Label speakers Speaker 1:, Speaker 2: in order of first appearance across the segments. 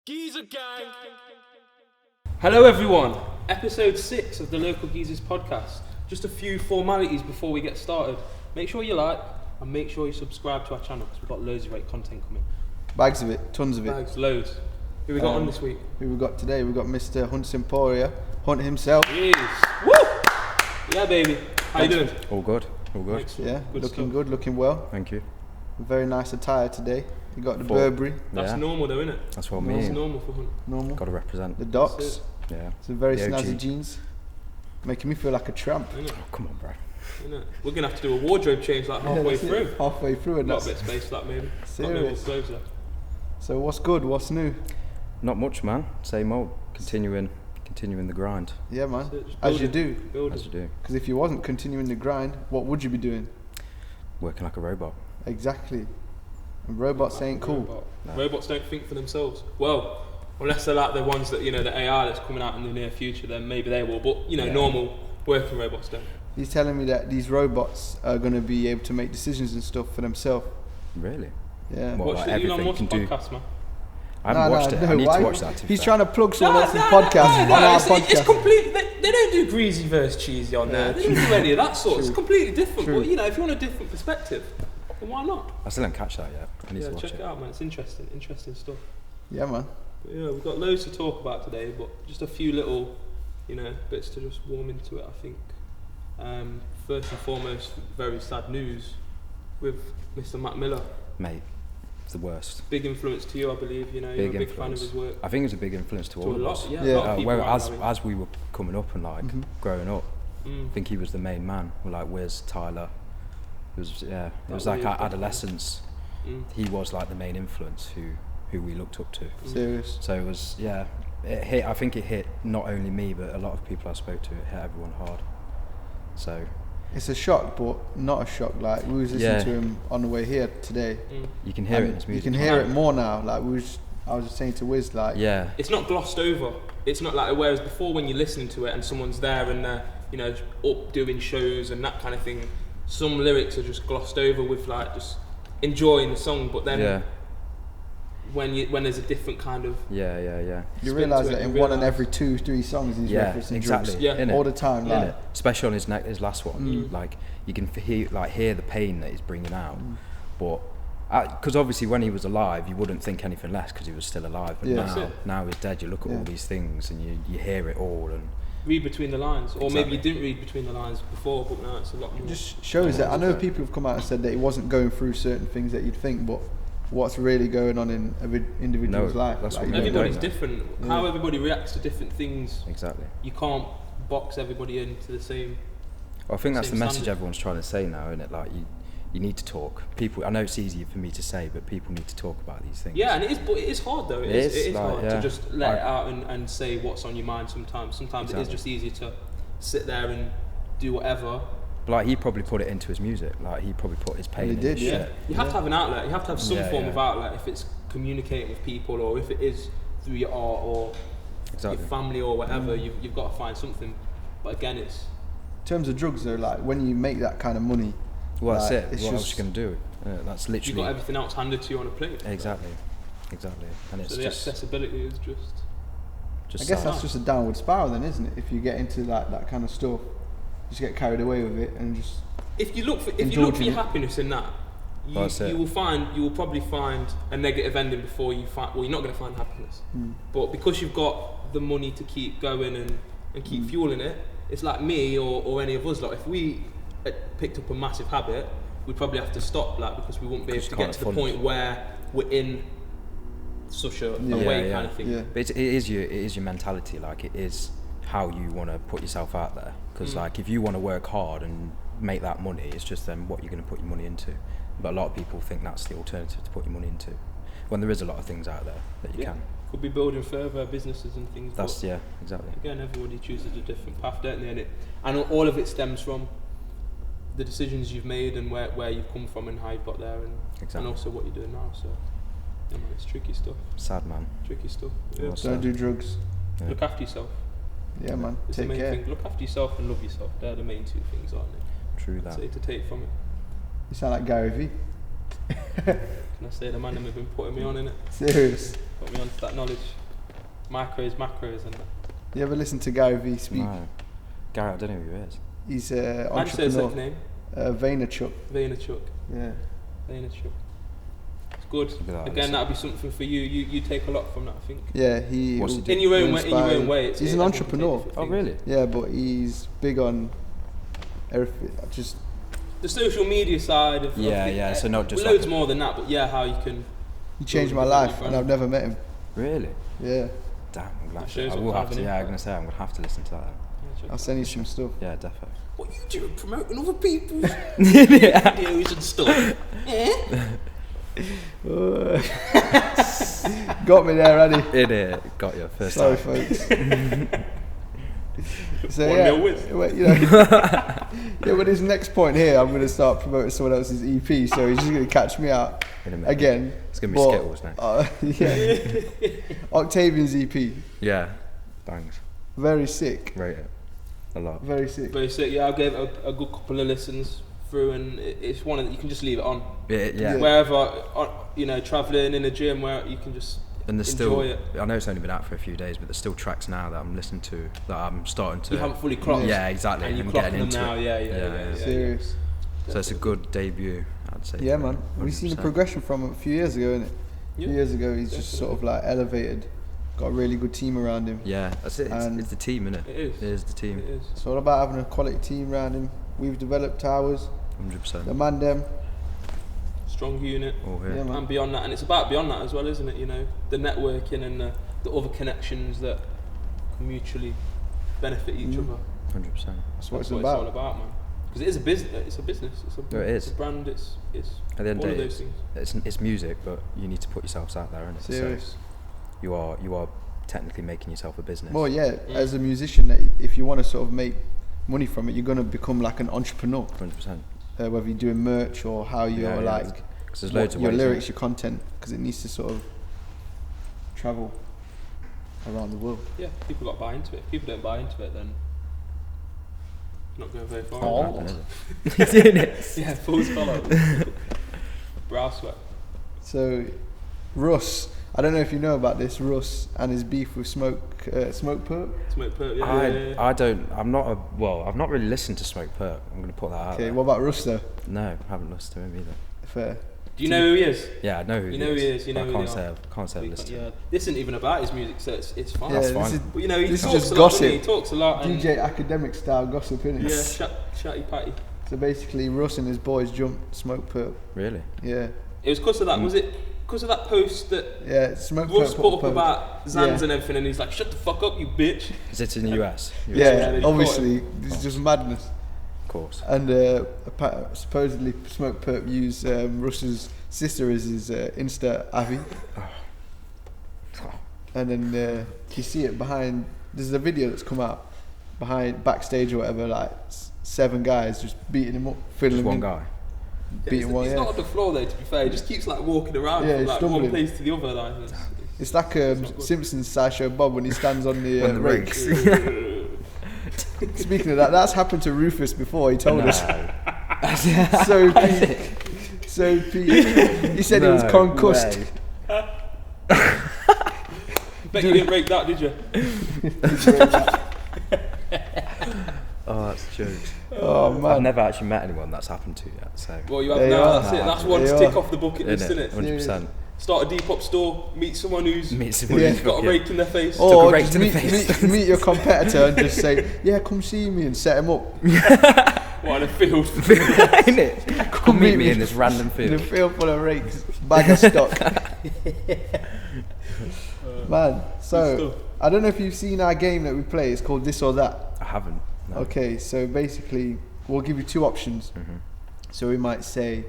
Speaker 1: Geezer Gang! Hello everyone, episode 6 of the Local Geezers podcast. Just a few formalities before we get started. Make sure you like and make sure you subscribe to our channel because we've got loads of great content coming.
Speaker 2: Bags of it, tons of it.
Speaker 1: Bags, loads. Who we got on this week?
Speaker 2: Who we got today? We got Mr. Hunt's Emporia, Hunt himself.
Speaker 1: Yes. Woo! Yeah baby, how you doing?
Speaker 3: All good, all good.
Speaker 1: Excellent.
Speaker 2: Yeah,
Speaker 1: Good
Speaker 2: looking
Speaker 1: stuff.
Speaker 2: good, looking well.
Speaker 3: Thank you.
Speaker 2: Very nice attire today. You got the
Speaker 3: Full.
Speaker 2: Burberry,
Speaker 1: That's
Speaker 3: Yeah.
Speaker 1: normal though, isn't it?
Speaker 3: That's what I
Speaker 1: That's
Speaker 3: mean.
Speaker 1: normal for Hunt.
Speaker 2: normal.
Speaker 3: Got to represent.
Speaker 2: The Docks,
Speaker 1: That's it.
Speaker 3: Yeah.
Speaker 2: some very
Speaker 3: The OG.
Speaker 2: snazzy jeans, making me feel like a tramp.
Speaker 1: Isn't it?
Speaker 3: Oh, come on, bro.
Speaker 1: Isn't it? We're gonna have to do a wardrobe change like halfway
Speaker 2: that's it.
Speaker 1: through.
Speaker 2: Halfway through, and
Speaker 1: Got a
Speaker 2: that's
Speaker 1: bit of space for that maybe. Got no
Speaker 2: serious.
Speaker 1: clothes left.
Speaker 2: So what's good? What's new?
Speaker 3: Not much, man. Same old. Continuing the grind,
Speaker 2: Yeah, man.
Speaker 1: That's it, just
Speaker 2: As you
Speaker 1: building.
Speaker 2: do.
Speaker 1: Building.
Speaker 3: as you do.
Speaker 2: Because if you wasn't continuing the grind, what would you be doing?
Speaker 3: Working like a robot.
Speaker 2: Exactly. And robots ain't cool.
Speaker 3: No.
Speaker 1: Robots don't think for themselves. Well, unless they're like the ones that, you know, the AI that's coming out in the near future, then maybe they will. But, you know,
Speaker 3: Yeah.
Speaker 1: normal working robots don't.
Speaker 2: He's telling me that these robots are going to be able to make decisions and stuff for themselves.
Speaker 3: Really?
Speaker 2: Yeah.
Speaker 3: What?
Speaker 1: Watch
Speaker 3: like
Speaker 1: the Elon
Speaker 3: everything
Speaker 1: Musk
Speaker 3: can do.
Speaker 1: podcast, man.
Speaker 3: I haven't watched it. I need
Speaker 2: why-
Speaker 3: to watch that. To be
Speaker 2: He's
Speaker 3: fair.
Speaker 2: trying to plug someone else's podcast on our podcast.
Speaker 1: It's completely. They don't do greasy versus cheesy on there. They don't do any of that sort. It's
Speaker 2: True.
Speaker 1: completely different.
Speaker 2: True.
Speaker 1: But, you know, if you want a different perspective, then why not?
Speaker 3: I still didn't catch that yet. I need
Speaker 1: Yeah,
Speaker 3: to watch
Speaker 1: check
Speaker 3: it.
Speaker 1: it out, man. It's interesting stuff.
Speaker 2: Yeah, man.
Speaker 1: But yeah, we've got loads to talk about today, but just a few little, you know, bits to just warm into it, I think. First and foremost, very sad news with Mr. Matt Miller.
Speaker 3: Mate, it's the worst.
Speaker 1: Big influence to you, I believe. You know, you're a big fan of his work.
Speaker 3: I think it's a big influence to
Speaker 1: To
Speaker 3: all
Speaker 1: a
Speaker 3: of
Speaker 1: lot,
Speaker 3: us.
Speaker 1: yeah.
Speaker 2: Yeah.
Speaker 1: A lot of people
Speaker 3: Where,
Speaker 1: are,
Speaker 3: as
Speaker 1: I mean.
Speaker 3: as we were coming up and like growing up,
Speaker 1: Mm.
Speaker 3: I think he was the main man. Like Wiz, Tyler. It was It was
Speaker 1: That
Speaker 3: like
Speaker 1: really
Speaker 3: our
Speaker 1: big, yeah.
Speaker 3: adolescence.
Speaker 1: Mm.
Speaker 3: He was like the main influence who we looked up to.
Speaker 2: Serious.
Speaker 3: So it was, yeah, it hit. I think it hit not only me, but a lot of people I spoke to. It hit everyone hard. So
Speaker 2: It's a shock, but not a shock. Like we was listening
Speaker 3: Yeah.
Speaker 2: to him on the way here today.
Speaker 1: Mm.
Speaker 3: you can hear it in his
Speaker 2: You
Speaker 3: music.
Speaker 2: can hear it more now. Like I was just saying to Wiz, like
Speaker 3: Yeah,
Speaker 1: It's not glossed over. It's not like, whereas before when you're listening to it and someone's there and they're, you know, up doing shows and that kind of thing, some lyrics are just glossed over with like just enjoying the song, but then
Speaker 3: yeah,
Speaker 1: when there's a different kind of
Speaker 3: yeah.
Speaker 2: you
Speaker 1: spin
Speaker 2: realise
Speaker 1: to it,
Speaker 2: that in
Speaker 1: you
Speaker 2: one and
Speaker 1: realise-
Speaker 2: every 2-3 songs he's
Speaker 3: Yeah,
Speaker 2: referencing
Speaker 3: exactly.
Speaker 2: drugs.
Speaker 1: Yeah.
Speaker 3: Innit?
Speaker 2: All the time. Like
Speaker 3: Innit? Especially on his last one,
Speaker 1: Mm.
Speaker 3: like you can hear the pain that he's bringing out. But because obviously when he was alive, you wouldn't think anything less because he was still alive. But
Speaker 2: Yeah. That's
Speaker 3: now he's dead. You look at
Speaker 2: Yeah.
Speaker 3: all these things and you hear it all. And
Speaker 1: read between the lines, or maybe you
Speaker 3: Exactly.
Speaker 1: didn't read between the lines before, but now it's a lot more.
Speaker 2: it just shows that. I know people have come out and said that he wasn't going through certain things that you'd think, but what's really going on in an individual's
Speaker 3: No,
Speaker 2: life?
Speaker 3: that's
Speaker 2: like,
Speaker 3: what
Speaker 2: you
Speaker 3: we
Speaker 2: don't
Speaker 1: Everybody's
Speaker 2: know.
Speaker 3: know.
Speaker 1: different.
Speaker 2: Yeah.
Speaker 1: How everybody reacts to different things,
Speaker 3: exactly.
Speaker 1: you can't box everybody into the same.
Speaker 3: Well, I think that's the
Speaker 1: Same
Speaker 3: message
Speaker 1: standard.
Speaker 3: everyone's trying to say now, isn't it? Like you need to talk. People, I know it's easier for me to say, but people need to talk about these things.
Speaker 1: Yeah, and it is, but it is hard though. It is
Speaker 3: like,
Speaker 1: hard to
Speaker 3: yeah.
Speaker 1: just let it out and say what's on your mind sometimes. Sometimes it is
Speaker 3: Exactly.
Speaker 1: just easier to sit there and do whatever.
Speaker 3: But like he probably put it into his music. Like he probably put his pain
Speaker 2: he
Speaker 3: in
Speaker 2: did,
Speaker 3: his
Speaker 2: yeah.
Speaker 3: shit.
Speaker 1: You have to have an outlet. You have to have some
Speaker 3: Yeah,
Speaker 1: form
Speaker 3: yeah.
Speaker 1: of outlet if it's communicating with people, or if it is through your art or
Speaker 3: Exactly.
Speaker 1: your family or whatever. You've got to find something. But again, it's
Speaker 2: In terms of drugs, though, like when you make that kind of money,
Speaker 3: Well, that's
Speaker 2: like,
Speaker 3: it.
Speaker 2: it's
Speaker 3: What else
Speaker 2: just-
Speaker 3: you gonna do? That's
Speaker 1: you've
Speaker 3: literally
Speaker 1: got everything else handed to you on a plate.
Speaker 3: exactly, and it's
Speaker 1: So the
Speaker 3: just
Speaker 1: accessibility is just.
Speaker 2: I guess
Speaker 3: sad.
Speaker 2: that's just a downward spiral, then, isn't it? If you get into that kind of stuff, you just get carried away with it and just
Speaker 1: If you look for
Speaker 2: Indulging
Speaker 1: your
Speaker 2: it.
Speaker 1: happiness in that,
Speaker 3: That's it.
Speaker 1: you will probably find a negative ending before you find. Well, you're not going to find happiness, but because you've got the money to keep going and keep fueling it, it's like me or any of us. Like if we had picked up a massive habit, we'd probably have to stop. Like because we wouldn't be able
Speaker 3: Because
Speaker 1: to
Speaker 3: you
Speaker 1: get to the
Speaker 3: can't
Speaker 1: point where we're in such a
Speaker 2: Yeah.
Speaker 1: way
Speaker 3: Yeah,
Speaker 1: kind of thing.
Speaker 2: yeah.
Speaker 3: But it is your mentality. Like it is how you want to put yourself out there. Because like if you want to work hard and make that money, it's just then what you're going to put your money into. But a lot of people think that's the alternative to put your money into, when there is a lot of things out there that you
Speaker 1: Yeah.
Speaker 3: can.
Speaker 1: Could be building further businesses and things.
Speaker 3: That's
Speaker 1: but
Speaker 3: exactly.
Speaker 1: again, everybody chooses a different path, don't they? And all of it stems from the decisions you've made and where you've come from and how you've got there, and
Speaker 3: Exactly.
Speaker 1: also what you're doing now. So, yeah, man, it's tricky stuff.
Speaker 3: Sad man.
Speaker 1: Tricky stuff. Yeah.
Speaker 3: Well,
Speaker 2: don't do drugs.
Speaker 3: Yeah.
Speaker 1: Look after yourself.
Speaker 2: Yeah, man.
Speaker 1: It's
Speaker 2: Take
Speaker 1: the main
Speaker 2: care.
Speaker 1: thing. Look after yourself and love yourself. They're the main two things, aren't they?
Speaker 3: True
Speaker 1: I'd
Speaker 3: that.
Speaker 1: say to take from it.
Speaker 2: You sound like Gary V.
Speaker 1: Can I say the man that have been putting me on in it?
Speaker 2: Serious.
Speaker 1: Got me onto that knowledge. Macros, and that.
Speaker 2: You ever listen to Gary Vee speak?
Speaker 3: No. Gary, I don't know who he is.
Speaker 2: He's an
Speaker 1: How do you say his
Speaker 2: entrepreneur.
Speaker 1: second name?
Speaker 2: Vaynerchuk.
Speaker 1: Vaynerchuk.
Speaker 2: Yeah.
Speaker 1: Vaynerchuk. It's good.
Speaker 3: Look at that,
Speaker 1: Again,
Speaker 3: listen.
Speaker 1: that'll be something for you. You take a lot from that, I think.
Speaker 2: Yeah, he.
Speaker 3: What's he
Speaker 2: will
Speaker 3: do?
Speaker 1: In your own way.
Speaker 2: inspire-
Speaker 1: It's,
Speaker 2: He's an
Speaker 1: everyone can take
Speaker 2: entrepreneur.
Speaker 1: different
Speaker 3: Oh,
Speaker 1: things.
Speaker 3: really?
Speaker 2: Yeah, but he's big on everything. Just
Speaker 1: The social media side of
Speaker 3: Yeah,
Speaker 1: of
Speaker 3: yeah, so not just
Speaker 1: loads
Speaker 3: like-
Speaker 1: more than that, but yeah, how you can.
Speaker 2: he changed my
Speaker 1: Build a
Speaker 2: life,
Speaker 1: different
Speaker 2: and I've never met him.
Speaker 3: Really?
Speaker 2: Yeah,
Speaker 3: Damn, I'm glad
Speaker 1: That
Speaker 3: to.
Speaker 1: shows
Speaker 3: I
Speaker 1: what
Speaker 3: will
Speaker 1: kind
Speaker 3: have
Speaker 1: of
Speaker 3: to.
Speaker 1: an
Speaker 3: Yeah, I'm
Speaker 1: impact.
Speaker 3: gonna say I'm gonna have to listen to that.
Speaker 2: I'll send you some stuff.
Speaker 3: Yeah, defo.
Speaker 1: What you doing? Promoting other people's videos and stuff? Yeah.
Speaker 2: Got me there, Annie.
Speaker 3: It got you first
Speaker 2: Sorry,
Speaker 3: time.
Speaker 2: folks. So
Speaker 1: 1-0 wins.
Speaker 2: well, you know, yeah. With his next point here, I'm going to start promoting someone else's EP. So he's just going to catch me out
Speaker 3: In a minute.
Speaker 2: again.
Speaker 3: It's gonna be
Speaker 2: But,
Speaker 3: Skittles now.
Speaker 2: Yeah. Octavian's EP,
Speaker 3: Yeah, bangs.
Speaker 2: very sick.
Speaker 3: Rate it a lot.
Speaker 2: Very sick.
Speaker 1: Very sick. Yeah, I gave it a good couple of listens through, and it's one that you can just leave it on
Speaker 3: Yeah.
Speaker 1: wherever, you know, traveling in a gym where you can just
Speaker 3: And there's
Speaker 1: enjoy
Speaker 3: still.
Speaker 1: it.
Speaker 3: I know it's only been out for a few days, but there's still tracks now that I'm listening to that I'm starting to.
Speaker 1: You haven't fully clocked.
Speaker 3: Yeah, exactly.
Speaker 1: And you're
Speaker 3: I'm
Speaker 1: clocking
Speaker 3: getting
Speaker 1: them
Speaker 3: into
Speaker 1: now.
Speaker 3: it.
Speaker 1: Yeah.
Speaker 2: Serious.
Speaker 3: So it's a good debut, I'd say.
Speaker 2: Yeah, man. We've seen the
Speaker 3: 100%.
Speaker 2: progression from him a few years ago, innit? A few
Speaker 1: Yeah,
Speaker 2: years ago, he's just sort of like elevated. Got a really good team around him.
Speaker 3: Yeah, that's it.
Speaker 2: And
Speaker 3: It's the team, innit?
Speaker 1: It is.
Speaker 3: It is the team.
Speaker 1: It is.
Speaker 2: It's all about having a quality team around him. We've developed Towers,
Speaker 3: 100%.
Speaker 2: the man them.
Speaker 1: Strong unit.
Speaker 3: All here.
Speaker 2: Yeah, man.
Speaker 1: And beyond that, and it's about beyond that as well, isn't it? You know, the networking and the other connections that can mutually benefit each
Speaker 2: Mm.
Speaker 1: other.
Speaker 3: 100%.
Speaker 2: That's what
Speaker 1: That's
Speaker 2: it's
Speaker 1: what
Speaker 2: about.
Speaker 1: it's all about, man. Because it is a business. It's a business. It's a,
Speaker 3: No, it is.
Speaker 1: It's a brand. It's
Speaker 3: At the end
Speaker 1: all
Speaker 3: of
Speaker 1: of
Speaker 3: the day,
Speaker 1: those things.
Speaker 3: it's music, but you need to put yourselves out there, innit?
Speaker 2: Serious.
Speaker 3: So you are technically making yourself a business.
Speaker 2: Well, yeah,
Speaker 1: Mm.
Speaker 2: as a musician, if you want to sort of make money from it, you're going to become like an entrepreneur.
Speaker 3: 100%.
Speaker 2: Whether you're doing merch or how you're
Speaker 3: Yeah,
Speaker 2: like,
Speaker 3: Because there's loads of
Speaker 2: your
Speaker 3: ways.
Speaker 2: lyrics, your content, because it needs to sort of travel around the world.
Speaker 1: Yeah, people got to buy into it. If people don't buy into it, then it's not going very far.
Speaker 2: Oh.
Speaker 3: Is it?
Speaker 1: Yeah, fools follow. Brow sweat.
Speaker 2: So, Russ, I don't know if you know about this, Russ and his beef with Smoke Perp.
Speaker 1: Smoke perp. Yeah.
Speaker 3: I don't. I'm not a. Well, I've not really listened to Smoke Perk. I'm gonna put that out.
Speaker 2: Okay,
Speaker 3: there.
Speaker 2: what about Russ though?
Speaker 3: No, I haven't listened to him either.
Speaker 2: Fair.
Speaker 1: Do you know who he is?
Speaker 3: Yeah, I know who
Speaker 1: You know who he is. You know
Speaker 3: but
Speaker 1: who
Speaker 3: I
Speaker 1: they
Speaker 3: can't say.
Speaker 1: are.
Speaker 3: Can't say I've listened to
Speaker 1: Yeah.
Speaker 3: him.
Speaker 1: This isn't even about his music, so it's fine.
Speaker 3: That's
Speaker 2: this
Speaker 3: fine.
Speaker 2: is
Speaker 1: But you know, he
Speaker 2: This is
Speaker 1: talks
Speaker 2: just
Speaker 1: a lot.
Speaker 2: gossip.
Speaker 1: doesn't he? He talks a lot. And
Speaker 2: DJ academic style gossip, innit?
Speaker 1: yeah, chatty patty.
Speaker 2: So basically, Russ and his boys jumped Smoke Perp.
Speaker 3: Really?
Speaker 2: Yeah.
Speaker 1: It was because of that. Was it because of that post that
Speaker 2: Yeah, Smoke
Speaker 1: Russ
Speaker 2: Perp
Speaker 1: put up
Speaker 2: post.
Speaker 1: about Zans
Speaker 2: Yeah.
Speaker 1: and everything, and he's like, "Shut the fuck up, you bitch."
Speaker 3: Is it in the US?
Speaker 2: Yeah,
Speaker 1: they
Speaker 2: obviously, this is just madness.
Speaker 3: Of course.
Speaker 2: And supposedly Smoke Perp used Russ's sister as his Insta Avi. And then you see it behind, there's a video that's come out behind backstage or whatever, like 7 guys just beating him up, fiddling
Speaker 3: Just one
Speaker 2: him,
Speaker 3: guy.
Speaker 2: beating one,
Speaker 1: He's
Speaker 2: yeah.
Speaker 1: not on the floor though. To be fair, he just keeps like walking around
Speaker 2: Yeah,
Speaker 1: from
Speaker 2: he's
Speaker 1: like
Speaker 2: stumbling.
Speaker 1: one place to the other. Like,
Speaker 2: It's like
Speaker 1: not good.
Speaker 2: Simpsons Sideshow Bob when he stands on the,
Speaker 3: On the
Speaker 2: rake.
Speaker 3: rakes.
Speaker 2: Speaking of that, that's happened to Rufus before, he told us.
Speaker 3: No.
Speaker 2: So Pete, he said he was concussed.
Speaker 3: way.
Speaker 1: Bet you didn't break that, did you?
Speaker 3: Oh, that's jokes.
Speaker 2: Oh
Speaker 3: I've
Speaker 2: man.
Speaker 3: never actually met anyone that's happened to yet. So.
Speaker 1: Well, you have
Speaker 2: There you
Speaker 1: now.
Speaker 2: are.
Speaker 1: That's it. That's
Speaker 3: There
Speaker 1: one
Speaker 2: you
Speaker 1: to
Speaker 2: are.
Speaker 1: tick off the bucket list,
Speaker 3: Isn't
Speaker 1: isn't
Speaker 3: it?
Speaker 1: it?
Speaker 3: 100%.
Speaker 1: Start a Depop store, meet someone who's
Speaker 3: Meet someone
Speaker 2: Yeah.
Speaker 3: who's
Speaker 1: got a
Speaker 3: yeah.
Speaker 1: rake in their face.
Speaker 3: Took a
Speaker 2: Or
Speaker 3: rake
Speaker 2: just
Speaker 3: to the face.
Speaker 2: meet your competitor and just say, yeah, come see me and set him up.
Speaker 1: What, in a field?
Speaker 3: Innit? Come meet me in this random
Speaker 2: In a
Speaker 3: field.
Speaker 2: field full of rakes, bag of stock. Man, so
Speaker 1: Good stuff.
Speaker 2: I don't know if you've seen our game that we play. It's called This or That.
Speaker 3: I haven't. No.
Speaker 2: Okay, so basically we'll give you 2 options.
Speaker 3: Mhm.
Speaker 2: So we might say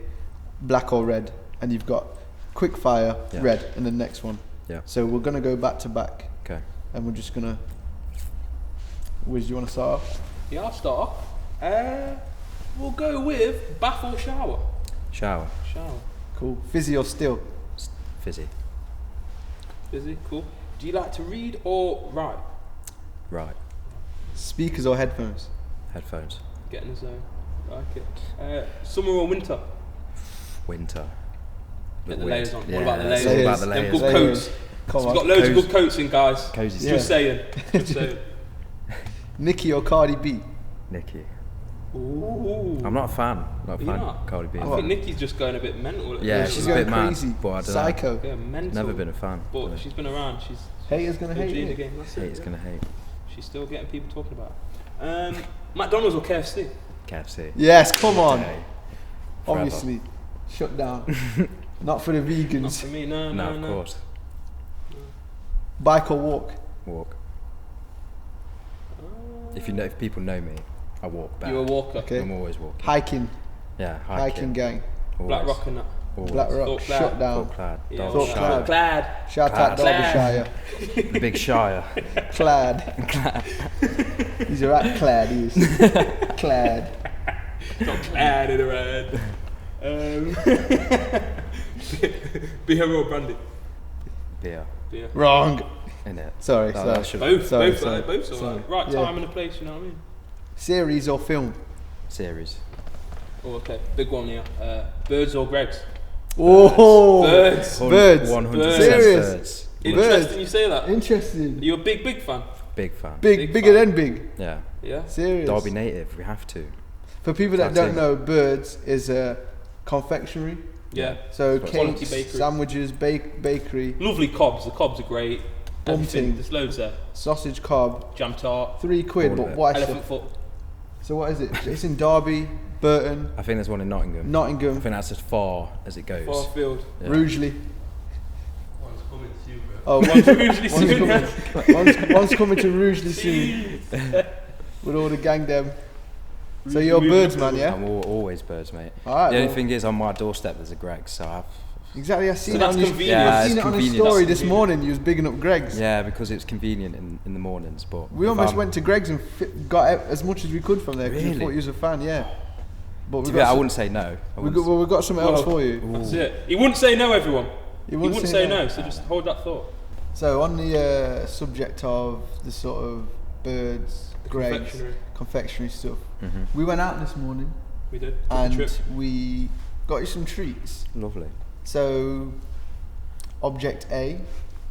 Speaker 2: black or red, and you've got quick fire,
Speaker 3: Yeah.
Speaker 2: red, and the next one.
Speaker 3: Yeah.
Speaker 2: So we're gonna go back to back,
Speaker 3: Okay.
Speaker 2: and we're just gonna. Wiz, do you want to start off?
Speaker 1: Yeah, I'll start off. We'll go with bath or shower.
Speaker 3: Shower.
Speaker 1: Shower.
Speaker 2: Cool. Fizzy or still?
Speaker 3: Fizzy.
Speaker 1: Busy, cool. Do you like to read or write?
Speaker 3: Right.
Speaker 2: Speakers or headphones?
Speaker 3: Headphones.
Speaker 1: Get in the zone. Like it. Summer or winter?
Speaker 3: Winter.
Speaker 1: Get the
Speaker 3: Wind.
Speaker 1: layers on.
Speaker 3: Yeah,
Speaker 1: What about the
Speaker 3: it's
Speaker 1: layers?
Speaker 3: all about the
Speaker 1: Them
Speaker 3: layers.
Speaker 1: good
Speaker 2: Layers.
Speaker 1: coats.
Speaker 2: Come
Speaker 1: We've
Speaker 2: on.
Speaker 1: got loads of good coats in, guys.
Speaker 3: Cozy's
Speaker 2: Yeah.
Speaker 1: Just saying. Just saying.
Speaker 2: Nicki or Cardi B?
Speaker 3: Nicki.
Speaker 1: Ooh.
Speaker 3: I'm not a fan. Not a
Speaker 1: You're
Speaker 3: fan
Speaker 1: not?
Speaker 3: of Cardi B.
Speaker 1: I think Nicki's just going a bit mental. at the
Speaker 3: Yeah,
Speaker 1: moment.
Speaker 3: she's
Speaker 2: going
Speaker 3: a bit mad,
Speaker 2: crazy.
Speaker 3: but I don't know.
Speaker 2: Psycho.
Speaker 1: Yeah, mental.
Speaker 3: Never been a fan.
Speaker 1: But she's been around. She's
Speaker 2: Haters gonna hate
Speaker 1: OG in the
Speaker 2: it.
Speaker 1: game. That's it.
Speaker 3: Hate's
Speaker 1: yeah.
Speaker 3: gonna hate.
Speaker 1: She's still getting people talking about it. McDonald's or KFC?
Speaker 3: KFC.
Speaker 2: Yes, come on.
Speaker 3: Day. Forever.
Speaker 2: Obviously, shut down. Not for the
Speaker 1: Not
Speaker 2: vegans.
Speaker 1: for me. No,
Speaker 3: No,
Speaker 1: no,
Speaker 3: of
Speaker 1: no.
Speaker 3: course.
Speaker 2: Bike or walk?
Speaker 3: Walk. If people know me, I walk back.
Speaker 1: You're a walker.
Speaker 2: Okay.
Speaker 3: I'm always walking.
Speaker 2: Hiking.
Speaker 3: Yeah,
Speaker 2: Hiking gang.
Speaker 3: Always.
Speaker 1: Black Rock and that.
Speaker 3: Always.
Speaker 2: Black Rock.
Speaker 1: Thought Clad.
Speaker 2: Shut down.
Speaker 3: Thought Clad.
Speaker 1: Yeah,
Speaker 3: Derbyshire.
Speaker 2: Thought Clad.
Speaker 1: Glad.
Speaker 2: Shout out
Speaker 1: Clad.
Speaker 2: Derbyshire.
Speaker 3: The big Shire.
Speaker 2: Clad. He's a right clad, he is. Clad.
Speaker 1: Got Clad in the red. Beer or brandy?
Speaker 3: Beer.
Speaker 1: Beer.
Speaker 2: Wrong.
Speaker 3: Innit?
Speaker 2: Sorry,
Speaker 3: That
Speaker 2: sorry.
Speaker 3: should-
Speaker 1: Both.
Speaker 2: Sorry,
Speaker 1: both.
Speaker 2: sorry,
Speaker 1: Both.
Speaker 2: sorry.
Speaker 1: Alright. Right
Speaker 2: Yeah.
Speaker 1: time and a place. You know what I mean?
Speaker 2: Series or film?
Speaker 3: Series.
Speaker 1: Oh, okay. Big one here. Birds or Gregs?
Speaker 2: Oh,
Speaker 1: Birds.
Speaker 2: Birds.
Speaker 3: 100%
Speaker 2: Serious?
Speaker 3: birds.
Speaker 1: Interesting you say that.
Speaker 2: Interesting.
Speaker 1: You're a big fan.
Speaker 3: Big fan.
Speaker 1: Big
Speaker 2: Bigger
Speaker 1: fan.
Speaker 2: than big.
Speaker 3: Yeah.
Speaker 1: Yeah.
Speaker 2: Serious.
Speaker 3: Derby native, we have to.
Speaker 2: For people that
Speaker 3: That's
Speaker 2: don't
Speaker 3: it.
Speaker 2: know, Birds is a confectionery.
Speaker 1: Yeah.
Speaker 2: So
Speaker 1: Quality
Speaker 2: cakes,
Speaker 1: bakery.
Speaker 2: sandwiches, bakery,
Speaker 1: Lovely cobs. The cobs are great. Everything.
Speaker 2: Bunting.
Speaker 1: There's loads there.
Speaker 2: sausage cob,
Speaker 1: Jam tart.
Speaker 2: £3.
Speaker 3: All of
Speaker 2: But
Speaker 3: it.
Speaker 2: why?
Speaker 1: Elephant foot.
Speaker 2: So what is it? It's in Derby, Burton,
Speaker 3: I think there's one in Nottingham. I
Speaker 2: Nottingham,
Speaker 3: think that's as far as it goes.
Speaker 1: Farfield.
Speaker 3: Yeah.
Speaker 2: Rugeley.
Speaker 1: One's coming to you, bro.
Speaker 2: Oh, one's,
Speaker 1: Usually
Speaker 2: one's,
Speaker 1: soon.
Speaker 2: coming, one's coming to Rugeley soon with all the gang them. So you're a Birds man, yeah?
Speaker 3: I'm always birds, mate.
Speaker 2: Alright.
Speaker 3: The only
Speaker 2: well,
Speaker 3: thing is, on my doorstep there's a Greg's, so I've.
Speaker 2: exactly. I seen it
Speaker 1: that's
Speaker 2: on your,
Speaker 1: convenient.
Speaker 3: Yeah,
Speaker 2: I've seen
Speaker 3: it's
Speaker 2: it on his
Speaker 3: convenient.
Speaker 2: story
Speaker 1: That's
Speaker 2: this morning. You was bigging up Greg's.
Speaker 3: Yeah, because it's convenient in the mornings, but.
Speaker 2: We
Speaker 3: if
Speaker 2: almost
Speaker 3: I'm-
Speaker 2: went to Greg's and got as much as we could from there because we
Speaker 3: Really?
Speaker 2: thought you was a fan, yeah. But
Speaker 3: To
Speaker 2: we
Speaker 3: be fair, I
Speaker 2: got,
Speaker 3: wouldn't say no.
Speaker 2: we got something else for you.
Speaker 1: That's it. He wouldn't say no, everyone.
Speaker 2: He
Speaker 1: He wouldn't say no, so just hold that thought.
Speaker 2: So on the subject of the sort of Birds, Greg's, confectionery stuff,
Speaker 3: Mhm.
Speaker 2: we went out this morning
Speaker 1: We did. Took the
Speaker 2: and
Speaker 1: trip.
Speaker 2: we got you some treats.
Speaker 3: Lovely.
Speaker 2: So object A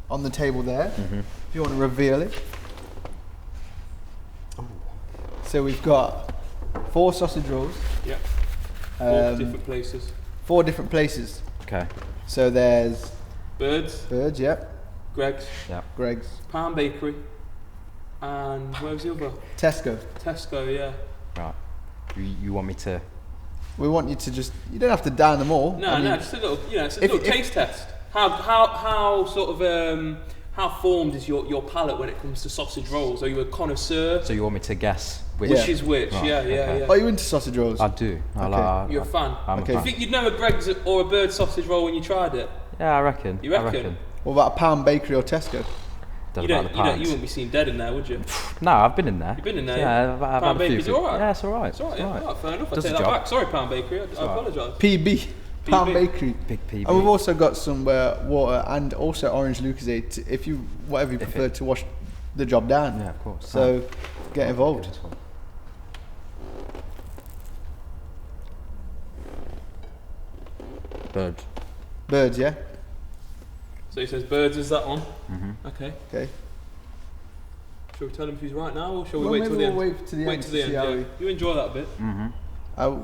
Speaker 2: on the table there,
Speaker 3: Mhm.
Speaker 2: if you want to reveal it. So we've got 4 sausage rolls,
Speaker 1: Yeah. Four
Speaker 2: um,
Speaker 1: different places.
Speaker 2: 4 different places.
Speaker 3: Okay.
Speaker 2: So there's
Speaker 1: Birds,
Speaker 2: Birds, yep,
Speaker 1: Greg's,
Speaker 3: Yeah.
Speaker 2: Greg's,
Speaker 1: Palm Bakery, and where was the other?
Speaker 2: Tesco.
Speaker 1: Tesco, yeah.
Speaker 3: Right. You want me to?
Speaker 2: We want you to just, you don't have to down them all.
Speaker 1: No,
Speaker 2: I mean,
Speaker 1: no, just a little, it's a
Speaker 2: if-
Speaker 1: little
Speaker 2: if-
Speaker 1: taste test. How sort of how formed is your palate when it comes to sausage rolls? Are you a connoisseur?
Speaker 3: So you want me to guess which?
Speaker 1: Which is which?
Speaker 3: Right,
Speaker 1: yeah,
Speaker 3: okay.
Speaker 1: yeah.
Speaker 2: Are you into sausage rolls?
Speaker 3: I do.
Speaker 2: Okay.
Speaker 1: You're a fan.
Speaker 3: I'm
Speaker 2: Okay.
Speaker 3: a
Speaker 1: Do you
Speaker 3: fan.
Speaker 1: think you'd know a Greg's or a Bird sausage roll when you tried it?
Speaker 3: Yeah, I reckon.
Speaker 1: You reckon?
Speaker 3: I reckon.
Speaker 2: What about a Pound Bakery or Tesco?
Speaker 3: Don't
Speaker 1: You
Speaker 3: know
Speaker 1: don't,
Speaker 3: about
Speaker 1: you
Speaker 3: the
Speaker 1: don't,
Speaker 3: pints.
Speaker 1: you wouldn't be seen dead in there, would you?
Speaker 3: No, I've been in there.
Speaker 1: You've been in there,
Speaker 3: Yeah, I've
Speaker 1: Pound
Speaker 3: had a few.
Speaker 1: Bakery's alright.
Speaker 3: Yeah, it's alright.
Speaker 1: It's alright, yeah. Alright, fair enough. I
Speaker 3: Does
Speaker 1: take
Speaker 3: the
Speaker 1: that
Speaker 3: job.
Speaker 1: back. Sorry, Pound Bakery. I apologise.
Speaker 2: PB, Pound
Speaker 1: PB.
Speaker 2: Bakery.
Speaker 3: Big PB.
Speaker 2: And we've also got some water and also orange Lucozade if you, whatever you
Speaker 3: If
Speaker 2: prefer to wash the job down.
Speaker 3: Yeah, of course.
Speaker 2: So get involved.
Speaker 3: This one. Bird.
Speaker 2: Birds, yeah?
Speaker 1: So he says Birds is that one.
Speaker 3: Mhm.
Speaker 1: Okay.
Speaker 2: Okay.
Speaker 1: Shall we tell him if he's right now, or shall we
Speaker 2: Well,
Speaker 1: wait
Speaker 2: maybe
Speaker 1: till the
Speaker 2: we'll
Speaker 1: end?
Speaker 2: wait to the
Speaker 1: Wait
Speaker 2: end
Speaker 1: till
Speaker 2: to
Speaker 1: the
Speaker 2: see
Speaker 1: end.
Speaker 2: how
Speaker 1: Yeah. You enjoy that bit.
Speaker 3: Mhm.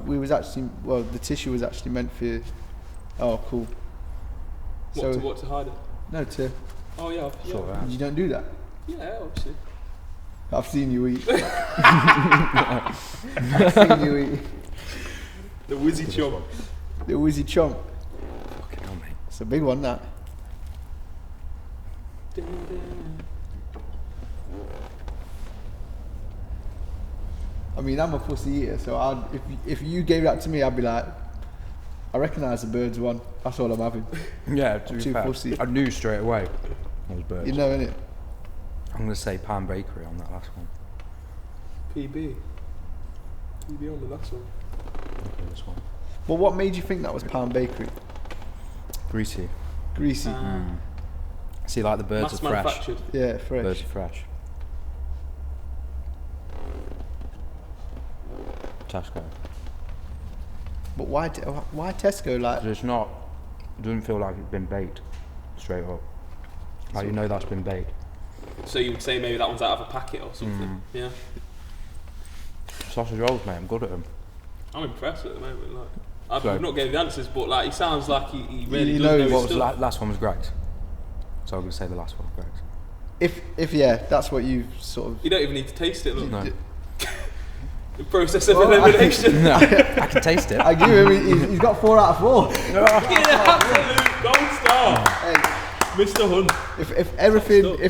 Speaker 2: we was actually, well, the tissue was actually meant for, oh, cool.
Speaker 1: What to hide it?
Speaker 2: No, to,
Speaker 1: Oh yeah. Yeah.
Speaker 3: Sort of.
Speaker 2: you don't do that.
Speaker 1: Yeah, obviously.
Speaker 2: I've seen you eat. I've seen you eat.
Speaker 1: The Wizzy
Speaker 3: This
Speaker 1: Chop.
Speaker 3: one.
Speaker 2: The Wizzy Chomp.
Speaker 3: Fucking hell, mate.
Speaker 2: It's a big one, that. I mean, I'm a pussy eater, so if you gave that to me, I'd be like, I recognise the Birds one. That's all I'm having.
Speaker 3: Yeah, to be
Speaker 2: Too
Speaker 3: fair,
Speaker 2: fussy.
Speaker 3: I knew straight away it was birds.
Speaker 2: You know, innit?
Speaker 3: I'm going to say Palm Bakery on that last one.
Speaker 1: PB on the last one.
Speaker 3: Okay, this one.
Speaker 2: But what made you think that was Pound Bakery?
Speaker 3: Greasy.
Speaker 2: Greasy.
Speaker 3: See, like the birds
Speaker 1: Mass
Speaker 3: are fresh.
Speaker 1: manufactured.
Speaker 2: Yeah, fresh.
Speaker 3: Birds are fresh. Tesco.
Speaker 2: But why Tesco? Like,
Speaker 3: 'Cause it's not, it doesn't feel like it's been baked straight up. How do you know that's been baked?
Speaker 1: So you would say maybe that one's out of a packet or something. Yeah.
Speaker 3: Sausage rolls, mate. I'm good at them.
Speaker 1: I'm impressed at the moment. Like, I've
Speaker 3: So-
Speaker 1: not given the answers, but like he sounds like he really
Speaker 2: You
Speaker 1: does
Speaker 2: know
Speaker 1: know
Speaker 2: what
Speaker 1: his
Speaker 3: What was the
Speaker 1: stuff.
Speaker 3: last one was Greg's. So I'm going to say the last one was Greg's.
Speaker 2: If yeah, that's what you sort of.
Speaker 1: You don't even need to taste it. Look,
Speaker 3: No.
Speaker 1: the process of
Speaker 2: Well,
Speaker 1: elimination.
Speaker 3: No, I can taste it.
Speaker 2: I give him. He's got 4 out of 4.
Speaker 1: Yeah, absolute gold star,
Speaker 2: Hey,
Speaker 1: Mr. Hunt.
Speaker 2: if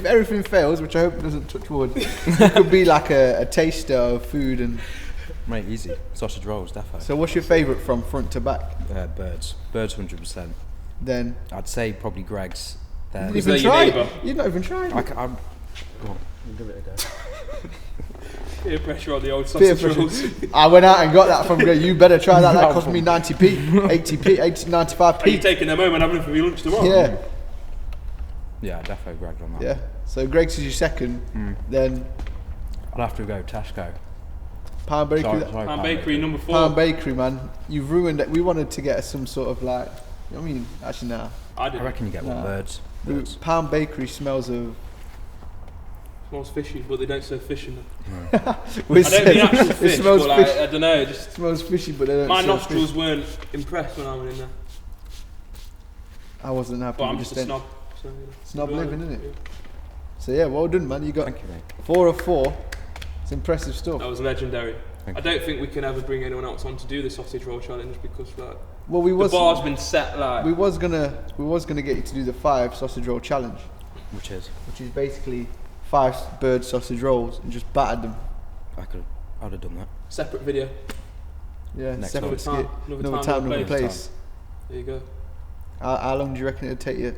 Speaker 2: everything fails, which I hope doesn't touch wood, it could be like a taster of food. And
Speaker 3: Mate, easy. Sausage rolls, defo.
Speaker 2: so, what's your favourite from front to back?
Speaker 3: Birds. Birds 100%.
Speaker 2: Then
Speaker 3: I'd say probably Greg's.
Speaker 2: you
Speaker 3: Then
Speaker 2: didn't
Speaker 1: Because
Speaker 2: even
Speaker 1: they're your
Speaker 2: try.
Speaker 1: neighbour.
Speaker 2: You've not even tried.
Speaker 3: I'm. Go on, we'll give it a go.
Speaker 1: Peer pressure on the old
Speaker 2: Peer
Speaker 1: sausage
Speaker 2: pressure.
Speaker 1: rolls.
Speaker 2: I went out and got that from Greg. You better try that. That cost me 90p, 80p, 80,
Speaker 1: Are you
Speaker 2: 95p.
Speaker 1: taking them home and having them for your lunch tomorrow?
Speaker 2: Yeah,
Speaker 3: Yeah, defo Greg's on that.
Speaker 2: yeah. So Greg's is your second. Then
Speaker 3: I'll have to go Tesco.
Speaker 2: Pound Bakery.
Speaker 3: Sorry,
Speaker 1: Pound Bakery number 4.
Speaker 2: Pound Bakery, man. You've ruined it. We wanted to get some sort of like. I mean, actually, nah.
Speaker 1: I
Speaker 3: I
Speaker 1: did.
Speaker 3: reckon you get one
Speaker 2: Nah.
Speaker 3: birds. Birds.
Speaker 2: Pound Bakery smells of.
Speaker 1: Smells fishy, but they don't serve fish in them.
Speaker 2: I
Speaker 1: I don't mean actual fish,
Speaker 2: it smells
Speaker 1: but like,
Speaker 2: fish.
Speaker 1: I don't know. Just
Speaker 2: Smells fishy, but they don't.
Speaker 1: my
Speaker 2: serve
Speaker 1: nostrils
Speaker 2: fish.
Speaker 1: weren't impressed when I went in there.
Speaker 2: I wasn't happy.
Speaker 1: But I'm
Speaker 2: with
Speaker 1: just
Speaker 2: the
Speaker 1: a
Speaker 2: stench.
Speaker 1: snob. So, you know.
Speaker 2: Snob
Speaker 1: Well,
Speaker 2: living, innit?
Speaker 1: yeah.
Speaker 2: So yeah, well done, man. You got
Speaker 3: Thank you, mate.
Speaker 2: 4 of 4. It's impressive stuff.
Speaker 1: That was legendary.
Speaker 3: Thank
Speaker 1: I don't think we can ever bring anyone else on to do the sausage roll challenge because like
Speaker 2: Well, we
Speaker 1: the
Speaker 2: was
Speaker 1: bar's been set like.
Speaker 2: we was gonna get you to do the 5 sausage roll challenge,
Speaker 3: Which is?
Speaker 2: which is basically 5 bird sausage rolls and just battered them.
Speaker 3: I'd have done that.
Speaker 1: Separate video.
Speaker 2: Yeah,
Speaker 3: Next
Speaker 2: separate
Speaker 1: time.
Speaker 2: skit.
Speaker 1: Another
Speaker 2: Another
Speaker 1: time,
Speaker 2: time, another
Speaker 1: another
Speaker 2: place.
Speaker 1: There you go.
Speaker 2: How long do you reckon it'd take you?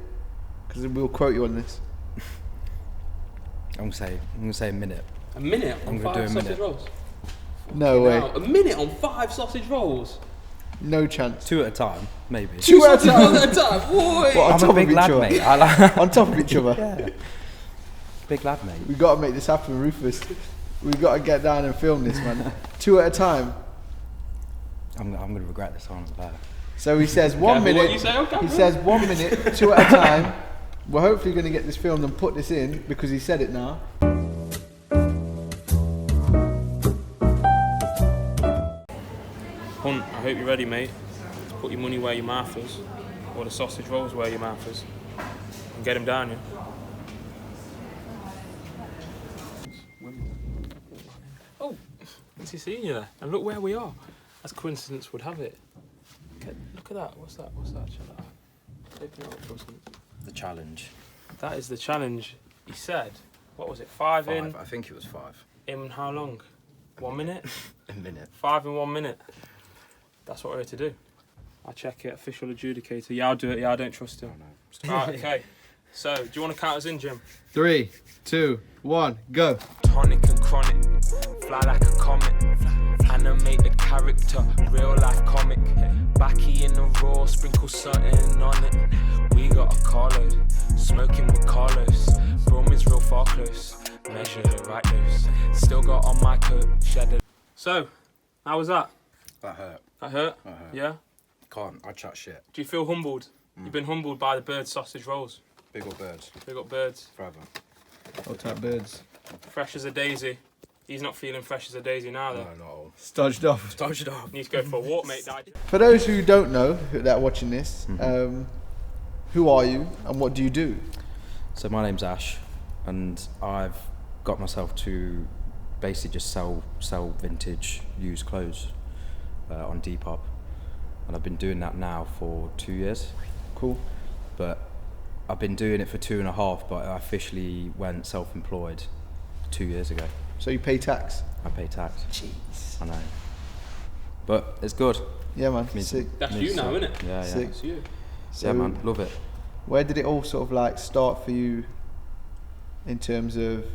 Speaker 2: Because we'll quote you on this.
Speaker 3: I'm gonna say a minute.
Speaker 1: A minute on
Speaker 3: I'm gonna
Speaker 1: 5
Speaker 3: do a
Speaker 1: sausage
Speaker 3: minute.
Speaker 1: rolls.
Speaker 2: No way.
Speaker 1: Wow, a minute on 5 sausage rolls.
Speaker 2: No chance.
Speaker 3: 2 at a time, maybe.
Speaker 2: 2 at a
Speaker 1: Sausage rolls
Speaker 2: time.
Speaker 1: at a time. Boy.
Speaker 2: What, on
Speaker 3: I'm
Speaker 2: top
Speaker 3: a big
Speaker 2: of each
Speaker 3: lad,
Speaker 2: other?
Speaker 3: mate. I like.
Speaker 2: On top of each other.
Speaker 3: Yeah. Big lad, mate.
Speaker 2: We got to make this happen, Rufus. We got to get down and film this, man. 2 at a time.
Speaker 3: I'm gonna regret this on there.
Speaker 2: So he says 1
Speaker 1: Careful
Speaker 2: minute.
Speaker 1: what you say on camera.
Speaker 2: He says 1 minute, 2 at a time. We're hopefully going to get this filmed and put this in because he said it now.
Speaker 1: Hunt, I hope you're ready, mate. To put your money where your mouth is, or the sausage rolls where your mouth is, and get them down, yeah. Oh, what's he seeing you there? And look where we are. As coincidence would have it. Okay, look at that. What's that? Open it up for us.
Speaker 3: The challenge.
Speaker 1: That is the challenge. He said, what was it? 5 in.
Speaker 3: I think it was 5.
Speaker 1: In how long? 1 minute?
Speaker 3: A minute.
Speaker 1: 5 in 1 minute. That's what we're here to do. I check it, official adjudicator. Yeah, I'll do it. Yeah, I don't trust him. Right, okay. So, do you want to count us in, Jim?
Speaker 2: 3, 2, 1, go.
Speaker 4: Tonic and chronic, fly like a comet. Animate the character, real life comic. Backy in the raw, sprinkle something on it. We got a car load, smoking with Carlos. Broom is real far close, measure the right loose. Still got on my coat, shed a.
Speaker 1: So, how was that?
Speaker 3: That hurt.
Speaker 1: That hurt?
Speaker 3: That hurt.
Speaker 1: Yeah?
Speaker 3: Can't. I chat shit.
Speaker 1: Do you feel humbled? You've been humbled by the bird sausage rolls.
Speaker 3: Big old birds.
Speaker 1: They got birds.
Speaker 3: Forever.
Speaker 2: Old type birds.
Speaker 1: Fresh as a daisy. He's not feeling fresh as a daisy now, though.
Speaker 3: No, not all.
Speaker 2: Stodged off.
Speaker 3: Dodge it off.
Speaker 1: Need to go for a walk, mate, Dad.
Speaker 2: For those who don't know that are watching this, who are you and what do you do?
Speaker 3: So my name's Ash, and I've got myself to basically just sell vintage used clothes on Depop, and I've been doing that now for 2 years.
Speaker 2: Cool.
Speaker 3: But I've been doing it for 2.5, but I officially went self-employed 2 years ago.
Speaker 2: So you pay tax?
Speaker 3: I pay tax.
Speaker 2: Jeez.
Speaker 3: I know, but it's good.
Speaker 2: Yeah, man.
Speaker 3: Means-
Speaker 2: Sick.
Speaker 1: That's
Speaker 3: means
Speaker 1: you now,
Speaker 3: so-
Speaker 1: isn't it?
Speaker 3: Yeah, yeah.
Speaker 2: Sick.
Speaker 1: That's you.
Speaker 2: So
Speaker 3: Yeah, man, love it.
Speaker 2: where did it all sort of like start for you in terms of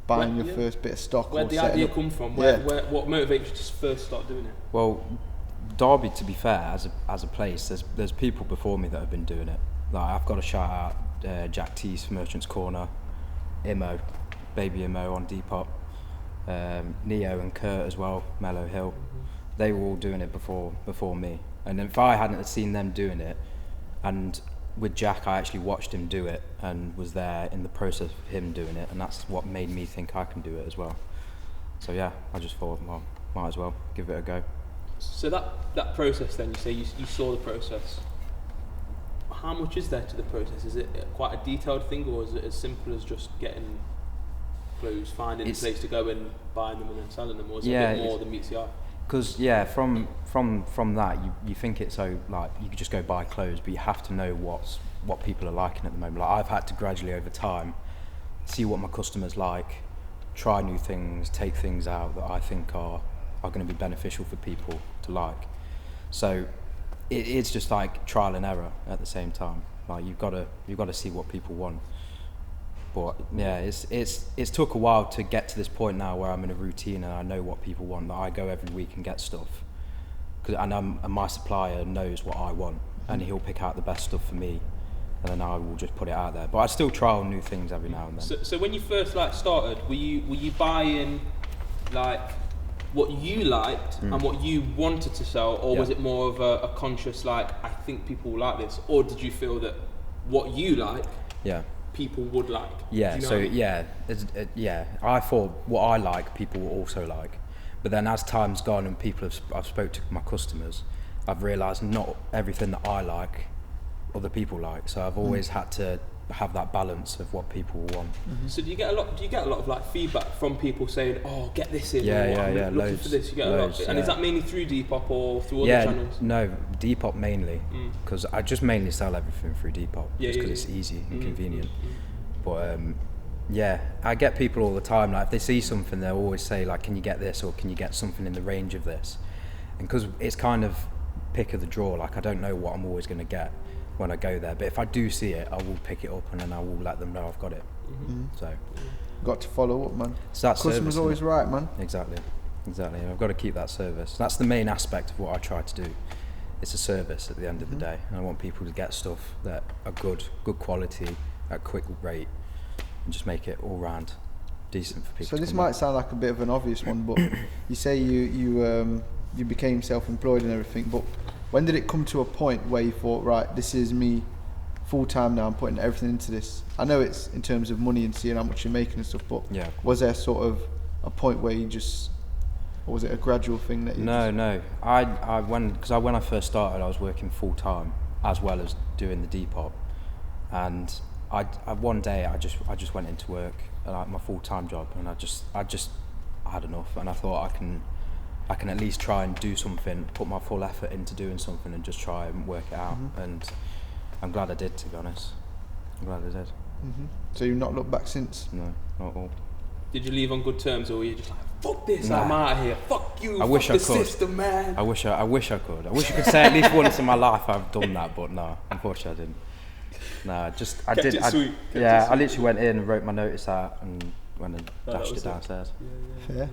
Speaker 2: buying
Speaker 1: Where-
Speaker 2: your
Speaker 1: yeah.
Speaker 2: first bit of stock
Speaker 1: Where'd
Speaker 2: or
Speaker 1: the
Speaker 2: setting
Speaker 1: idea
Speaker 2: up?
Speaker 1: come from?
Speaker 2: Yeah.
Speaker 1: What motivated you to first start doing it?
Speaker 3: Well, Derby, to be fair, as a place, there's people before me that have been doing it. Like I've got to shout out Jack Tees for Merchant's Corner, Imo, Baby Imo on Depop, Neo and Kurt as well, Mellow Hill. They were all doing it before me. And if I hadn't have seen them doing it, and with Jack, I actually watched him do it and was there in the process of him doing it, and that's what made me think I can do it as well. So yeah, I just thought, well, might as well give it a go.
Speaker 1: So that process then, you say you saw the process. How much is there to the process? Is it quite a detailed thing, or is it as simple as just getting clothes, finding a place to go and buying them and then selling them, or is it a bit more than meets the eye?
Speaker 3: Because from that, you think it's so like you could just go buy clothes, but you have to know what people are liking at the moment. Like I've had to gradually over time see what my customers like, try new things, take things out that I think are going to be beneficial for people to like. So it's just like trial and error at the same time. Like you've got to see what people want. But yeah, it's took a while to get to this point now where I'm in a routine and I know what people want. That I go every week and get stuff, and my supplier knows what I want, and he'll pick out the best stuff for me, and then I will just put it out there. But I still trial new things every now and then.
Speaker 1: So when you first started, were you buying like what you liked and what you wanted to sell, or was it more of a conscious like I think people will like this, or did you feel that what you like people would like?
Speaker 3: Yeah, so I thought what I like people will also like, but then as time's gone and I've spoke to my customers, I've realised not everything that I like other people like, so I've always had to have that balance of what people want.
Speaker 1: So do you get a lot of like feedback from people saying, oh, get this in, I'm looking
Speaker 3: loads,
Speaker 1: for this? You get loads, a lot, and is that mainly through Depop or through other channels?
Speaker 3: No, Depop mainly, because I just mainly sell everything through Depop just because it's easy and convenient. But I get people all the time, like if they see something they'll always say like, can you get this, or can you get something in the range of this? And because it's kind of pick of the draw, like I don't know what I'm always going to get when I go there, but if I do see it I will pick it up and then I will let them know I've got it. So
Speaker 2: got to follow up, man.
Speaker 3: So that
Speaker 2: customer's always right, man.
Speaker 3: Exactly. I've got to keep that service. That's the main aspect of what I try to do. It's a service at the end of the day, and I want people to get stuff that are good quality at quick rate, and just make it all round decent for people.
Speaker 2: So this might sound like a bit of an obvious one, but you say you became self-employed and everything, but when did it come to a point where you thought, right, this is me full time now, I'm putting everything into this? I know it's in terms of money and seeing how much you're making and stuff, but was there sort of a point where you just, or was it a gradual thing that you
Speaker 3: No. When I first started, I was working full time as well as doing the Depop, and I one day I just went into work, like my full time job, and I had enough, and I thought I can at least try and do something, put my full effort into doing something and just try and work it out. And I'm glad I did, to be honest. I'm glad I did.
Speaker 2: So you've not looked back since?
Speaker 3: No, not at all.
Speaker 1: Did you leave on good terms, or were you just like, fuck this, I'm out of here, fuck you,
Speaker 3: I wish
Speaker 1: fuck
Speaker 3: I
Speaker 1: the
Speaker 3: could.
Speaker 1: system, man?
Speaker 3: I wish I could. I wish I could say at least once in my life I've done that, but no, unfortunately I didn't. No, I literally went in and wrote my notice out and went and dashed it downstairs.
Speaker 2: Fair.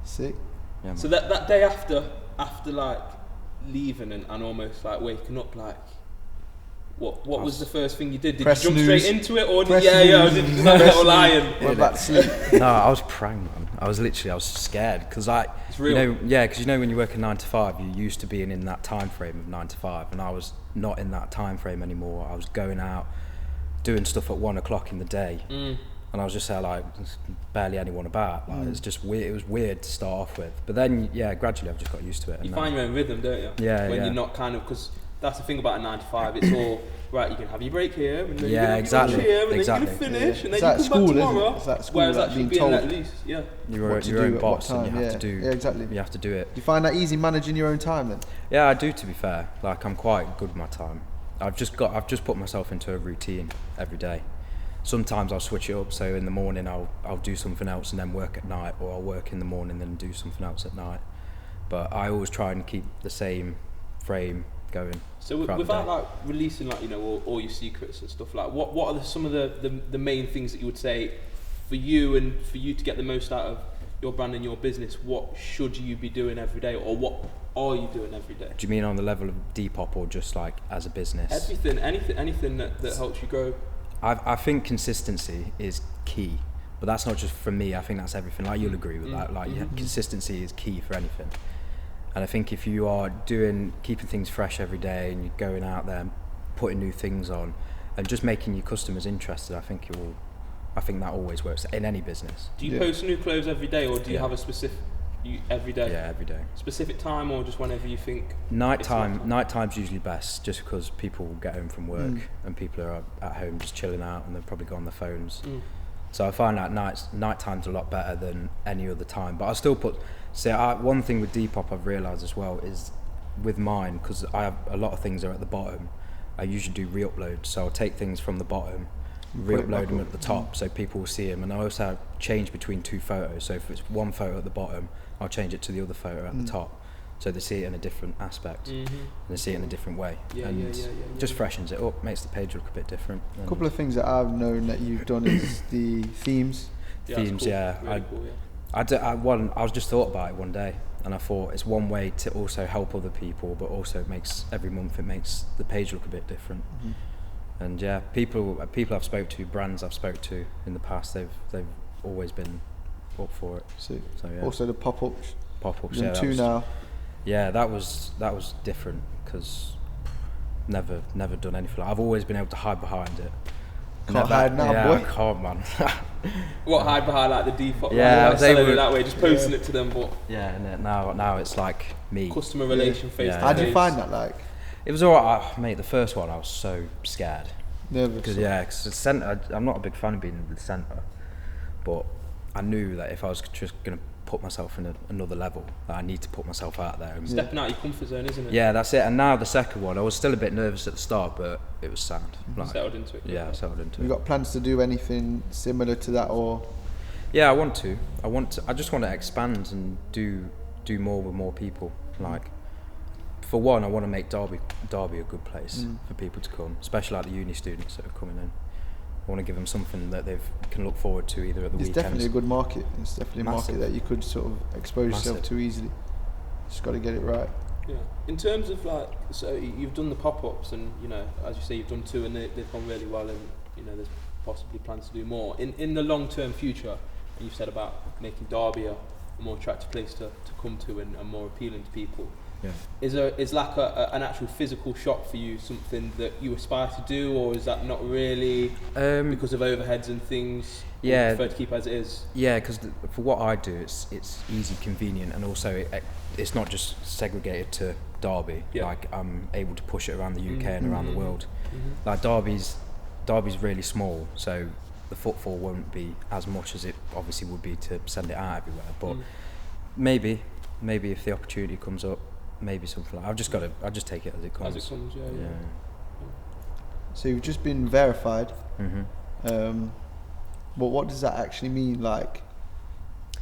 Speaker 2: Sick.
Speaker 3: Yeah,
Speaker 1: so that day after like leaving and almost like waking up, like what was the first thing you did? Did you jump straight into it, or did you start a little lion?
Speaker 2: We're about to sleep.
Speaker 3: No, I was praying, man. I was scared because
Speaker 1: it's real.
Speaker 3: Because when you work a 9 to 5, you're used to being in that time frame of 9 to 5, and I was not in that time frame anymore. I was going out, doing stuff at 1 o'clock in the day, and I was just there like barely anyone about. Like it's just weird. It was weird to start off with, but then gradually I've just got used to it.
Speaker 1: You find your own rhythm, don't you?
Speaker 3: Yeah.
Speaker 1: When you're not kind of, because that's the thing about a 9 to 5. It's all right. You can have your break here, and then
Speaker 3: exactly.
Speaker 1: Here, and then you're gonna finish, and then
Speaker 2: it's
Speaker 1: you come
Speaker 2: school,
Speaker 1: back tomorrow.
Speaker 2: It's like school,
Speaker 1: whereas
Speaker 2: like
Speaker 1: actually
Speaker 2: being
Speaker 1: being
Speaker 2: told
Speaker 1: at least,
Speaker 3: you're your own boss, and you have to do.
Speaker 2: Yeah, exactly.
Speaker 3: You have to do it.
Speaker 2: Do you find that easy managing your own time then?
Speaker 3: Yeah, I do. To be fair, like I'm quite good with my time. I've just put myself into a routine every day. Sometimes I'll switch it up, so in the morning I'll do something else and then work at night, or I'll work in the morning and do something else at night. But I always try and keep the same frame going.
Speaker 1: So without like releasing like all your secrets and stuff, like what are some of the main things that you would say for you and for you to get the most out of your brand and your business? What should you be doing every day, or what are you doing every day?
Speaker 3: Do you mean on the level of Depop, or just like as a business?
Speaker 1: Everything, anything that helps you grow.
Speaker 3: I think consistency is key, but that's not just for me. I think that's everything. Like you'll agree with that. Like consistency is key for anything. And I think if you are keeping things fresh every day and you're going out there putting new things on, and just making your customers interested. I think that always works in any business.
Speaker 1: Do you post new clothes every day, or do you have a specific every day?
Speaker 3: Yeah, every day.
Speaker 1: Specific time, or just whenever you think?
Speaker 3: Nighttime's usually best, just because people get home from work and people are at home just chilling out, and they've probably got on their phones. So I find that nighttime's a lot better than any other time. But I still one thing with Depop I've realised as well is with mine, because I have a lot of things are at the bottom, I usually do re-uploads. So I'll take things from the bottom, re-upload them at the top so people will see them. And I also change between two photos. So if it's one photo at the bottom, I'll change it to the other photo at the top, so they see it in a different aspect and they see it in a different way. Just freshens it up, makes the page look a bit different.
Speaker 2: A couple of things that I've known that you've done is the themes.
Speaker 3: Themes,
Speaker 1: cool.
Speaker 3: yeah.
Speaker 1: Really cool,
Speaker 3: I was just thought about it one day, and I thought it's one way to also help other people, but also every month it makes the page look a bit different. And yeah, people I've spoke to, brands I've spoke to in the past, they've always been up for it. So yeah.
Speaker 2: Also the pop-ups.
Speaker 3: Yeah,
Speaker 2: two now.
Speaker 3: Yeah, that was different, because never done anything like. I've always been able to hide behind it.
Speaker 2: Can't hide now, boy.
Speaker 3: I can't, man.
Speaker 1: What, hide behind like the default?
Speaker 3: Yeah,
Speaker 1: like, selling it that way, just posting it to them. But
Speaker 3: yeah, and now it's like me.
Speaker 1: Customer relation face to face.
Speaker 2: How do you find that like?
Speaker 3: It was alright, mate. The first one I was so scared.
Speaker 2: Nervous.
Speaker 3: Because the centre, I'm not a big fan of being in the centre, but I knew that if I was just going to put myself in another level, that I need to put myself out there.
Speaker 1: Stepping out your comfort zone, isn't it?
Speaker 3: Yeah, that's it. And now the second one, I was still a bit nervous at the start, but it was sound. Like,
Speaker 1: Settled into it.
Speaker 3: Yeah, settled into it.
Speaker 2: You got plans to do anything similar to that, or?
Speaker 3: Yeah, I want to. I just want to expand and do more with more people. Like, for one, I want to make Derby a good place for people to come, especially like the uni students that are coming in. I want to give them something that they can look forward to either at the weekends.
Speaker 2: It's definitely a good market. It's definitely a market that you could sort of expose yourself to easily. Just got to get it right.
Speaker 1: Yeah. In terms of like, so you've done the pop-ups, and you know, as you say, you've done 2 and they've gone really well, and you know, there's possibly plans to do more. In the long-term future, and you've said about making Derby a more attractive place to come to and more appealing to people.
Speaker 3: Yeah.
Speaker 1: Is like an actual physical shop for you something that you aspire to do, or is that not really because of overheads and things?
Speaker 3: Yeah,
Speaker 1: you prefer to keep as it is.
Speaker 3: Yeah, because for what I do, it's easy, convenient, and also it's not just segregated to Derby.
Speaker 1: Yeah.
Speaker 3: Like I'm able to push it around the UK and around the world. Like Derby's really small, so the footfall won't be as much as it obviously would be to send it out everywhere. But maybe if the opportunity comes up. Maybe something like I'll just take it as it comes.
Speaker 1: As it comes, yeah.
Speaker 2: So you've just been verified. But what does that actually mean? Like,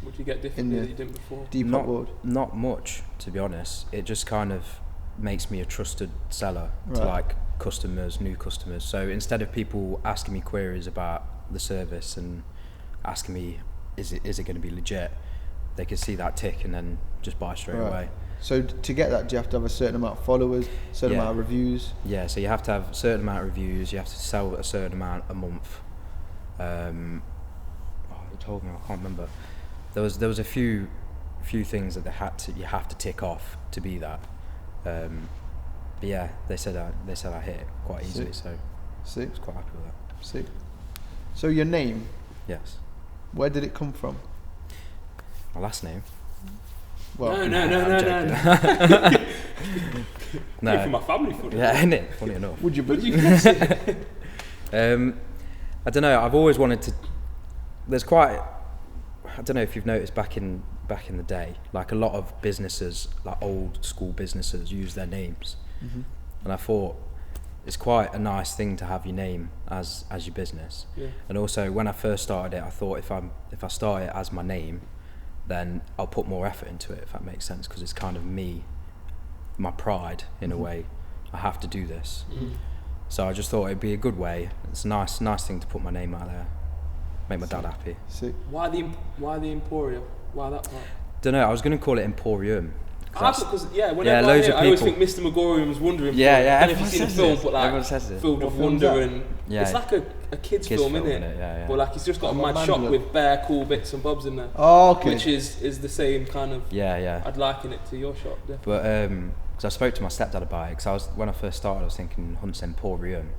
Speaker 1: what do you get differently that you didn't before?
Speaker 2: Depop world?
Speaker 3: Not much, to be honest. It just kind of makes me a trusted seller to like customers, new customers. So instead of people asking me queries about the service and asking me, is it going to be legit? They can see that tick and then just buy straight away.
Speaker 2: So to get that, do you have to have a certain amount of followers, certain amount of reviews?
Speaker 3: Yeah, so you have to have a certain amount of reviews, you have to sell a certain amount a month. You told me, I can't remember. There was a few things that you have to tick off to be that. But yeah, they said I hit it quite easily, so I was quite happy with that.
Speaker 2: Sick. So your name?
Speaker 3: Yes.
Speaker 2: Where did it come from?
Speaker 3: My last name?
Speaker 1: Well, no.
Speaker 3: No.
Speaker 1: For my family funny.
Speaker 3: Yeah, isn't it? Funny enough.
Speaker 2: Would you believe?
Speaker 3: I don't know. I've always wanted to. There's quite. I don't know if you've noticed back in the day, like a lot of businesses, like old school businesses, use their names, and I thought it's quite a nice thing to have your name as your business.
Speaker 1: Yeah.
Speaker 3: And also, when I first started it, I thought if I start it as my name, then I'll put more effort into it, if that makes sense, because it's kind of me, my pride in a way. I have to do this. So I just thought it'd be a good way. It's a nice thing to put my name out there, make my dad happy.
Speaker 2: Sick.
Speaker 1: Why the Emporia? Why that part?
Speaker 3: Don't know. I was going to call it Emporium.
Speaker 1: Because whenever
Speaker 3: loads of
Speaker 1: I always
Speaker 3: people.
Speaker 1: think Mr. Magorium was wondering.
Speaker 3: Yeah.
Speaker 1: I don't know if you've seen the film, but like
Speaker 3: everyone says it.
Speaker 1: filled with wonder and
Speaker 3: Yeah.
Speaker 1: it's like a kids film, isn't it?
Speaker 3: Yeah.
Speaker 1: But like it's just got a mad
Speaker 2: Mandela.
Speaker 1: shop with bare cool bits and bobs in there.
Speaker 2: Oh, okay.
Speaker 1: Which is the same kind of.
Speaker 3: Yeah.
Speaker 1: I'd liken it to your shop, definitely.
Speaker 3: But So I spoke to my stepdad about it, because when I first started I was thinking Hunt's Emporium,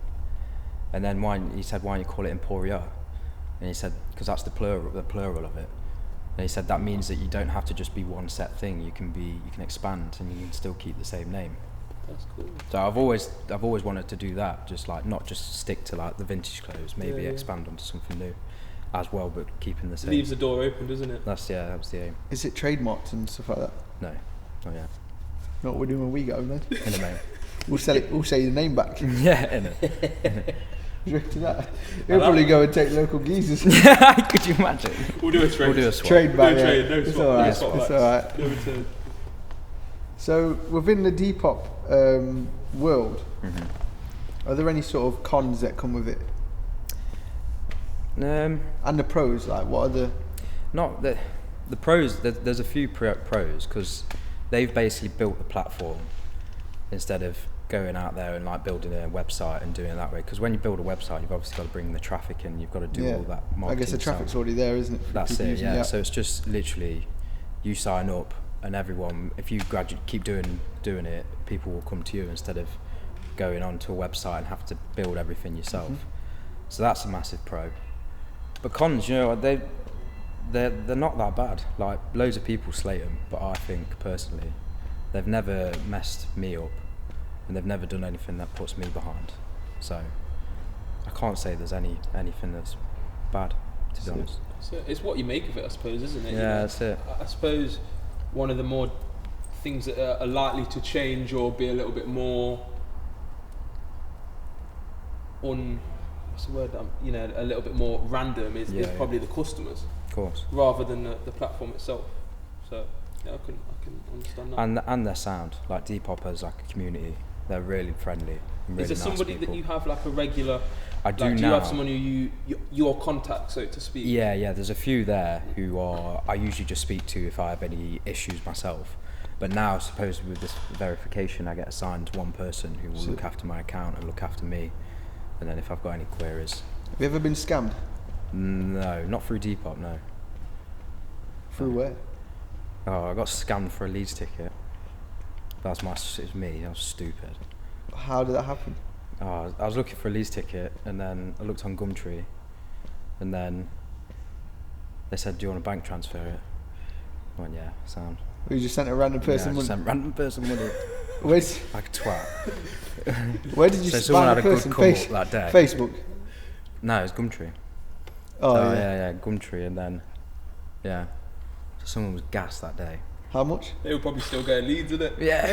Speaker 3: and then he said, why don't you call it Emporia? And he said, because that's the plural of it. And he said that means that you don't have to just be one set thing. You can expand, and you can still keep the same name.
Speaker 1: That's cool.
Speaker 3: So I've always wanted to do that, just like not just stick to like the vintage clothes, maybe expand onto something new as well, but keeping the same.
Speaker 1: Leaves the door open, doesn't it?
Speaker 3: That was the aim.
Speaker 2: Is it trademarked and stuff like that?
Speaker 3: No, not yet.
Speaker 2: Not what we're doing when we go, man.
Speaker 3: In a minute.
Speaker 2: We'll sell it. We'll say the name back.
Speaker 3: Yeah, in it.
Speaker 2: You reckon that? We'll probably go and take local geezers.
Speaker 3: Could you imagine?
Speaker 1: We'll do a trade.
Speaker 3: We'll do a swap.
Speaker 2: Trade back.
Speaker 1: No
Speaker 2: Yeah.
Speaker 1: trade, no
Speaker 2: It's
Speaker 1: swap.
Speaker 2: alright.
Speaker 1: No swap
Speaker 2: It's
Speaker 1: backs.
Speaker 2: alright.
Speaker 1: No return.
Speaker 2: So within the Depop world, are there any sort of cons that come with it? And the pros, like what are the?
Speaker 3: Not the pros. There's a few pros, because they've basically built the platform instead of going out there and like building a website and doing it that way. Because when you build a website, you've obviously got to bring the traffic in. You've got to do all that marketing.
Speaker 2: I guess the traffic's already there, isn't it? for
Speaker 3: That's
Speaker 2: people
Speaker 3: it.
Speaker 2: using
Speaker 3: Yeah.
Speaker 2: the app?
Speaker 3: So it's just literally you sign up, and everyone, if you keep doing it, people will come to you instead of going onto a website and have to build everything yourself. So that's a massive pro. But cons, you know, they're not that bad. Like loads of people slate them, but I think personally, they've never messed me up, and they've never done anything that puts me behind. So I can't say there's anything that's bad, to be honest.
Speaker 1: So it's what you make of it, I suppose, isn't it?
Speaker 3: Yeah, that's it.
Speaker 1: I suppose one of the more things that are likely to change or be a little bit more what's the word? A little bit more random is probably the customers,
Speaker 3: Of course.
Speaker 1: rather than the platform itself. So yeah, I can understand that.
Speaker 3: And their sound, like Depop as like a community, they're really friendly. And really
Speaker 1: Is there
Speaker 3: nice
Speaker 1: somebody
Speaker 3: people.
Speaker 1: that you have like a regular?
Speaker 3: I do
Speaker 1: like, do
Speaker 3: now.
Speaker 1: you have someone who your contact, so to speak?
Speaker 3: Yeah. There's a few there who I usually just speak to if I have any issues myself. But now, supposedly with this verification, I get assigned one person who will look after my account and look after me. And then if I've got any queries.
Speaker 2: Have you ever been scammed?
Speaker 3: No, not through Depop, no.
Speaker 2: Through where?
Speaker 3: Oh, I got scammed for a Leeds ticket. It was me, I was stupid.
Speaker 2: How did that happen?
Speaker 3: Oh, I was looking for a Leeds ticket, and then I looked on Gumtree, and then they said, do you want a bank transfer it? I went, yeah, sound.
Speaker 2: You just sent a random person
Speaker 3: I
Speaker 2: money?
Speaker 3: just sent random person money.
Speaker 2: Where's,
Speaker 3: Like a twat.
Speaker 2: where did you
Speaker 3: So
Speaker 2: find
Speaker 3: someone
Speaker 2: the
Speaker 3: had a good
Speaker 2: person?
Speaker 3: come up that day.
Speaker 2: Facebook?
Speaker 3: No, it was Gumtree.
Speaker 2: Oh,
Speaker 3: So,
Speaker 2: yeah.
Speaker 3: Gumtree, and then, so someone was gassed that day.
Speaker 2: How much?
Speaker 1: They were probably still getting leads, isn't it?
Speaker 3: Yeah,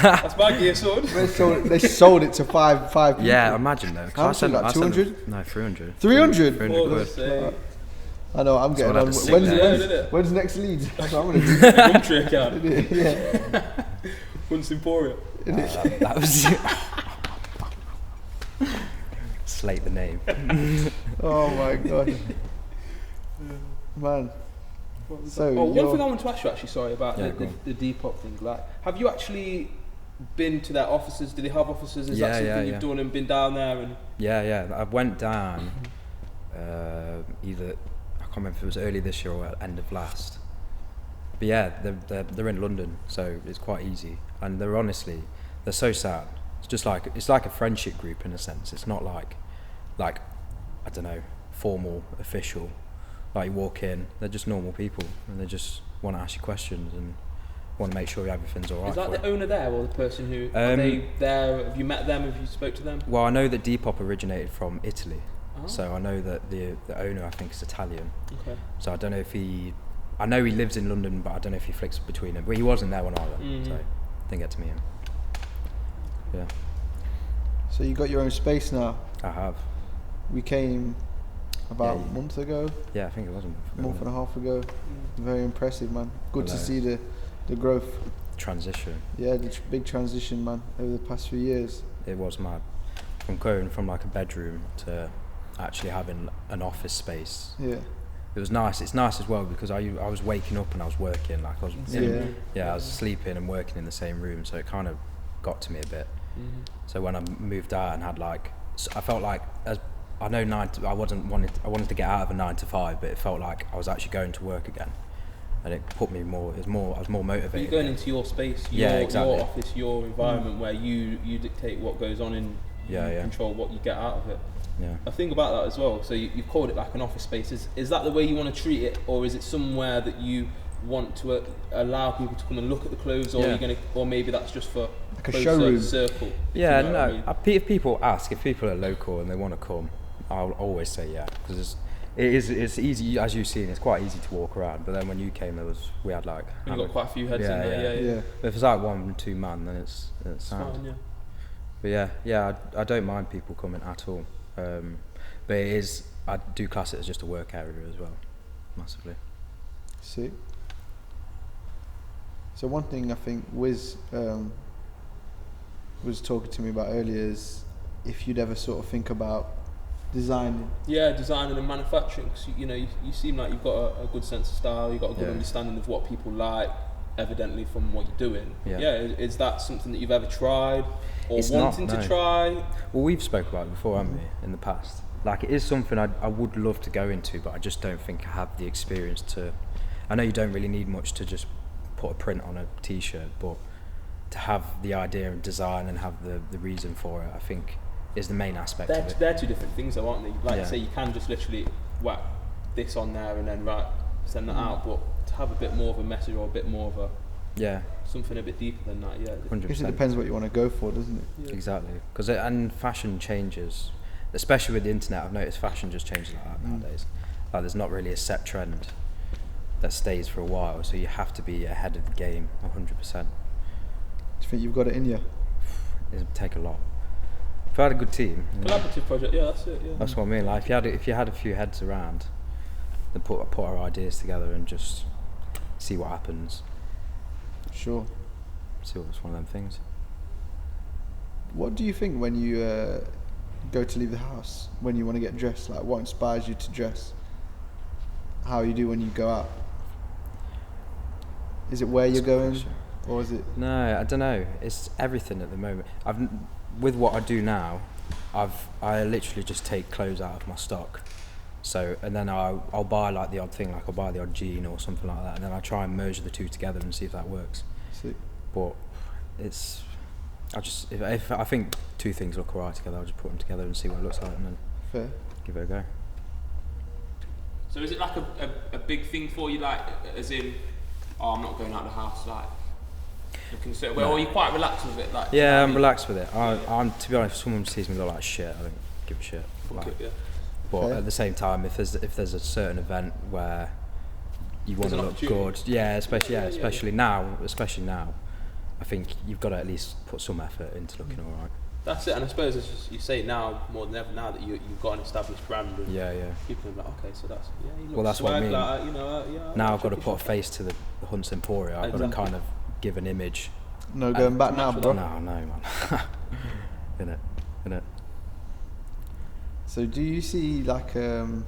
Speaker 1: That's my gear sword.
Speaker 2: They sold it to five people.
Speaker 3: yeah, imagine though. 'cause
Speaker 2: How much was that, 200?
Speaker 3: No, 300.
Speaker 2: 300?
Speaker 3: 300 quid.
Speaker 1: Say,
Speaker 2: I know, I'm getting
Speaker 3: Someone had
Speaker 2: on.
Speaker 3: a sick
Speaker 2: When's,
Speaker 3: day.
Speaker 2: when's, when's the next lead? That's what I'm going to
Speaker 1: Gumtree account.
Speaker 2: do. Yeah.
Speaker 1: Once Emporia.
Speaker 3: That was slate the name.
Speaker 2: Oh my god. Man. So,
Speaker 1: one
Speaker 2: you're-
Speaker 1: thing I want to ask you actually, sorry, about
Speaker 3: Yeah, go
Speaker 1: the Depop thing. Like, have you actually been to their offices? Do they have offices? Is that
Speaker 3: Yeah,
Speaker 1: something
Speaker 3: yeah,
Speaker 1: you've done and been down there? And
Speaker 3: Yeah. I went down either, I can't remember if it was early this year or end of last. But yeah, they're in London, so it's quite easy. And they're so sad. It's like a friendship group in a sense. It's not like I don't know, formal, official. Like you walk in, they're just normal people, and they just want to ask you questions and want to make sure everything's all right.
Speaker 1: is that
Speaker 3: for
Speaker 1: the
Speaker 3: you.
Speaker 1: owner there, or the person who are they there? Have you met them? Have you spoke to them?
Speaker 3: Well, I know that Depop originated from Italy,
Speaker 1: Oh.
Speaker 3: so I know that the owner, I think, is Italian.
Speaker 1: Okay.
Speaker 3: So I don't know if I know he lives in London, but I don't know if he flicks between them. But he wasn't there when I went, so didn't get to meet him. Yeah,
Speaker 2: So you got your own space now.
Speaker 3: I have.
Speaker 2: We came about
Speaker 3: Yeah,
Speaker 2: a month ago,
Speaker 3: Yeah, I think it was
Speaker 2: a month and a half ago. Very impressive, man. Good to
Speaker 3: Hello.
Speaker 2: see the growth.
Speaker 3: Transition.
Speaker 2: Yeah, the big transition, man, over the past few years.
Speaker 3: It was mad. From going from like a bedroom to actually having an office space.
Speaker 2: Yeah.
Speaker 3: It was nice. It's nice as well because I was waking up and I was working. Like I was I was sleeping and working in the same room, so it kind of got to me a bit. So when I moved out and had I felt like I wanted to get out of a 9 to 5, but it felt like I was actually going to work again. and it put me more. I was more
Speaker 1: But
Speaker 3: motivated.
Speaker 1: you're going into your space,
Speaker 3: Yeah, exactly.
Speaker 1: your office, your environment where you dictate what goes on and you control what you get out of it.
Speaker 3: Yeah.
Speaker 1: I think about that as well. So you called it like an office space. Is that the way you want to treat it, or is it somewhere that you want to allow people to come and look at the clothes, or are you gonna, or maybe that's just for
Speaker 2: like a showroom
Speaker 1: circle?
Speaker 3: Yeah,
Speaker 1: you know what I mean?
Speaker 3: If people ask, if people are local and they want to come, I'll always say yeah, because it's easy, as you've seen, it's quite easy to walk around. But then when you came, we had like
Speaker 1: you got quite a few heads in there. Yeah.
Speaker 3: If it's like 1-2 man, then it's sound.
Speaker 1: Fine, yeah.
Speaker 3: But I don't mind people coming at all. But I do class it as just a work area as well, massively.
Speaker 2: See. So one thing I think Wiz was talking to me about earlier is if you'd ever sort of think about designing.
Speaker 1: Yeah, designing and manufacturing. Cause you seem like you've got a good sense of style. You've got a good understanding of what people like, evidently from what you're doing. Yeah. Is that something that you've ever tried or wanting to try?
Speaker 3: Well, we've spoke about it before, haven't we, in the past? Like, it is something I would love to go into, but I just don't think I have the experience to. I know you don't really need much to just put a print on a t-shirt, but to have the idea of design and have the reason for it, I think is the main aspect of it.
Speaker 1: They're two different things though, aren't they? Like you say, you can just literally whack this on there and then send that out, but to have a bit more of a message or a bit more of a something a bit deeper than that,
Speaker 3: 100%.
Speaker 2: I guess it depends what you want to go for, doesn't it?
Speaker 1: Yeah.
Speaker 3: Exactly, because and fashion changes, especially with the internet. I've noticed fashion just changes like that nowadays. Like, there's not really a set trend that stays for a while, so you have to be ahead of the game 100%.
Speaker 2: Do you think you've got it in you?
Speaker 3: It'll take a lot. If I had a good team,
Speaker 1: Collaborative project, that's it. Yeah.
Speaker 3: That's what I mean. Like, if you had a few heads around, then put our ideas together and just see what happens.
Speaker 2: Sure.
Speaker 3: See what's one of them things.
Speaker 2: What do you think when you go to leave the house, when you want to get dressed? Like, what inspires you to dress? How you do when you go out? Is it where you're going, or is it?
Speaker 3: No, I don't know. It's everything at the moment. With what I do now, I literally just take clothes out of my stock. So, and then I'll buy like the odd thing, like I'll buy the odd jean or something like that, and then I try and merge the two together and see if that works.
Speaker 2: See.
Speaker 3: But if I think two things look alright together, I'll just put them together and see what it looks like, and then give it a go.
Speaker 1: So is it like a big thing for you, like as in, I'm not going out of the house, like looking so well, or are you quite relaxed with it? Like,
Speaker 3: yeah, I'm relaxed with it. I'm to be honest, if someone sees me look like shit, I don't give a shit. But at the same time, if there's a certain event where you want to look good, especially now, I think you've got to at least put some effort into looking alright.
Speaker 1: That's it, and I suppose it's just, you say it now more than ever now that you've got an established brand. And people are like, okay, so that's you look
Speaker 3: that's what I mean.
Speaker 1: Like,
Speaker 3: now I've got to put a face to the Hunt's Emporia. I've got to kind of give an image.
Speaker 2: No going back now, bro.
Speaker 3: No, man. In it.
Speaker 2: So do you see like the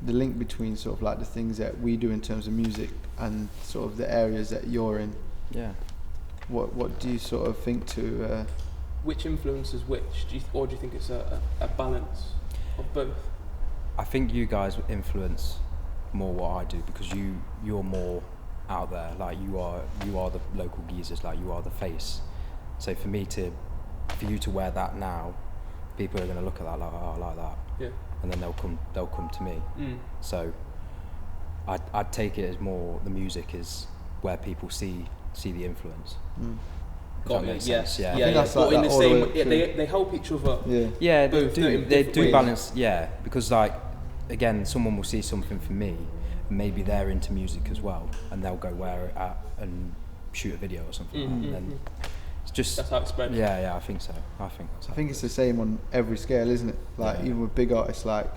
Speaker 2: link between sort of like the things that we do in terms of music and sort of the areas that you're in?
Speaker 3: Yeah.
Speaker 2: What do you sort of think to?
Speaker 1: Which influences which? Or do you think it's a balance of both?
Speaker 3: I think you guys influence more what I do because you're more out there. Like you are the local geezers. Like you are the face. So for you to wear that now, people are going to look at that like, oh, I like that.
Speaker 1: Yeah.
Speaker 3: And then they'll come to me. So I'd take it as more the music is where people see the influence.
Speaker 1: Got it. Yes.
Speaker 2: Yeah. But
Speaker 1: in the same, they help each other.
Speaker 3: Yeah. They do
Speaker 1: ways.
Speaker 3: balance. Yeah, because like again, someone will see something from me, and maybe they're into music as well, and they'll go wear it at and shoot a video or something. And then it's just
Speaker 1: that's how it spreads.
Speaker 3: Yeah, I think so. I think
Speaker 2: it's the same on every scale, isn't it? Like even with big artists, like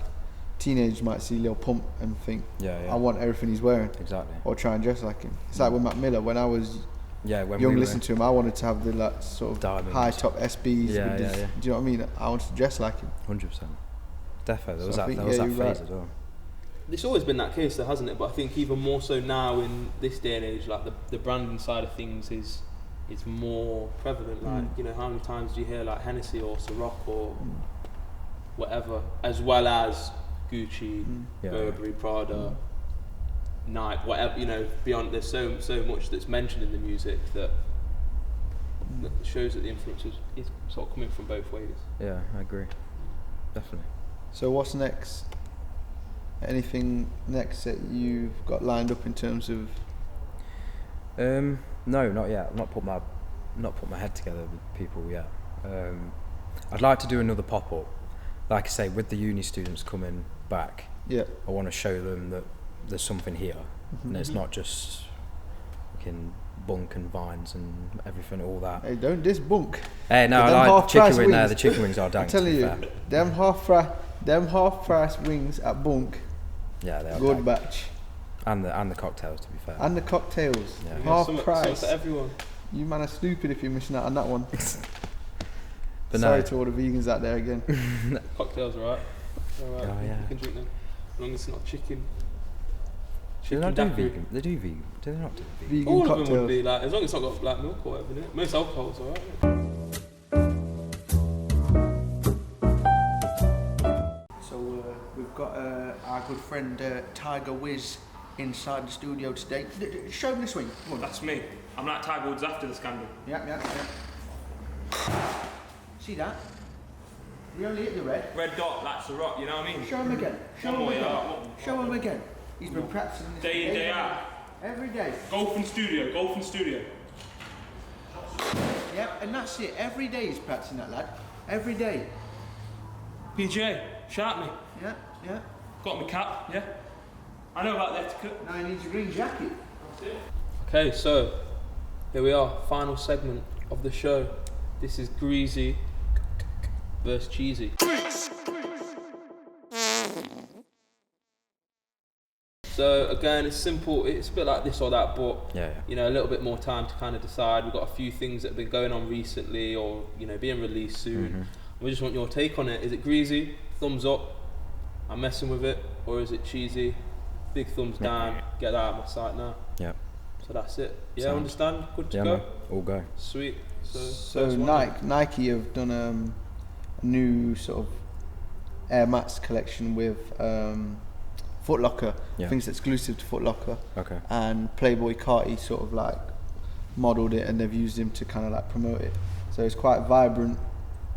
Speaker 2: teenagers might see Lil Pump and think, I want everything he's wearing.
Speaker 3: Exactly.
Speaker 2: Or try and dress like him. It's like with Mac Miller. When I was young, listening to him, I wanted to have the like sort of
Speaker 3: diamonds.
Speaker 2: high top SBs. Do you know what I mean? I wanted to dress like him.
Speaker 3: 100%. Definitely. There was that phase as well.
Speaker 1: It's always been that case, though, hasn't it? But I think even more so now in this day and age, like the branding side of things is more prevalent. Like how many times do you hear like Hennessy or Ciroc or whatever, as well as Gucci, Burberry, Prada. night, whatever, you know, beyond, there's so much that's mentioned in the music that shows that the influence is sort of coming from both ways.
Speaker 3: Yeah, I agree. Definitely.
Speaker 2: So what's next? Anything next that you've got lined up in terms of?
Speaker 3: No, not yet. I've not put my head together with people yet. I'd like to do another pop-up. Like I say, with the uni students coming back,
Speaker 2: Yeah.
Speaker 3: I want to show them that there's something here, and it's not just fucking bunk and vines and everything, all that.
Speaker 2: Hey, don't diss bunk.
Speaker 3: Hey, no, I like the chicken wing there. The chicken wings are dank.
Speaker 2: I'm telling you, them half price wings at bunk.
Speaker 3: Yeah, they are
Speaker 2: Good
Speaker 3: dank.
Speaker 2: batch.
Speaker 3: And the cocktails, to be fair.
Speaker 2: And the cocktails,
Speaker 3: Yeah.
Speaker 2: half price.
Speaker 1: So for everyone.
Speaker 2: You man are stupid if you're missing out on that one.
Speaker 3: But
Speaker 2: Sorry
Speaker 3: no.
Speaker 2: to all the vegans out there again.
Speaker 1: Cocktails, alright. Alright,
Speaker 3: Oh, yeah.
Speaker 1: you can drink them. As long as it's not chicken.
Speaker 3: Do they not do
Speaker 1: daiquiri.
Speaker 3: vegan? They do vegan. Do they not do vegan?
Speaker 2: Vegan
Speaker 1: All
Speaker 2: cocktails.
Speaker 1: of them would be like, as long as it's not got black milk or whatever in it. Most alcohol's alright.
Speaker 2: So we've got our good friend Tiger Wiz inside the studio today. Show me the swing. Come on.
Speaker 5: That's me. I'm like Tiger Woods after the scandal.
Speaker 2: Yeah. See that? We only hit the red.
Speaker 5: Red dot, that's the rock, you know what I mean?
Speaker 2: Show him again. Show
Speaker 5: One
Speaker 2: him
Speaker 5: more,
Speaker 2: again.
Speaker 5: yeah.
Speaker 2: Show him again. He's been practicing this
Speaker 5: Day in, day out.
Speaker 2: every day.
Speaker 5: Golf and studio.
Speaker 2: Yep, and that's it. Every day he's practicing that, lad. Every day.
Speaker 5: PJ, shout me.
Speaker 2: Yeah.
Speaker 5: Got my cap, yeah? I know about the etiquette.
Speaker 2: Now he needs a green jacket.
Speaker 1: Okay, so here we are, final segment of the show. This is Greasy versus Cheesy. So again, it's simple. It's a bit like this or that, but
Speaker 3: Yeah.
Speaker 1: you know, a little bit more time to kind of decide. We've got a few things that have been going on recently, or you know, being released soon. We just want your take on it. Is it greasy? Thumbs up. I'm messing with it, or is it cheesy? Big thumbs down. Get that out of my sight now.
Speaker 3: Yeah.
Speaker 1: So that's it. Yeah,
Speaker 3: Sound.
Speaker 1: understand? Good to
Speaker 3: Yeah,
Speaker 1: go?
Speaker 3: man. All go.
Speaker 1: Sweet. So
Speaker 2: So
Speaker 1: first one.
Speaker 2: Nike have done a new sort of Air Max collection with Foot Locker.
Speaker 3: Yeah.
Speaker 2: Things exclusive to Foot Locker.
Speaker 3: Okay.
Speaker 2: And Playboy Carti sort of like modelled it, and they've used him to kind of like promote it. So it's quite vibrant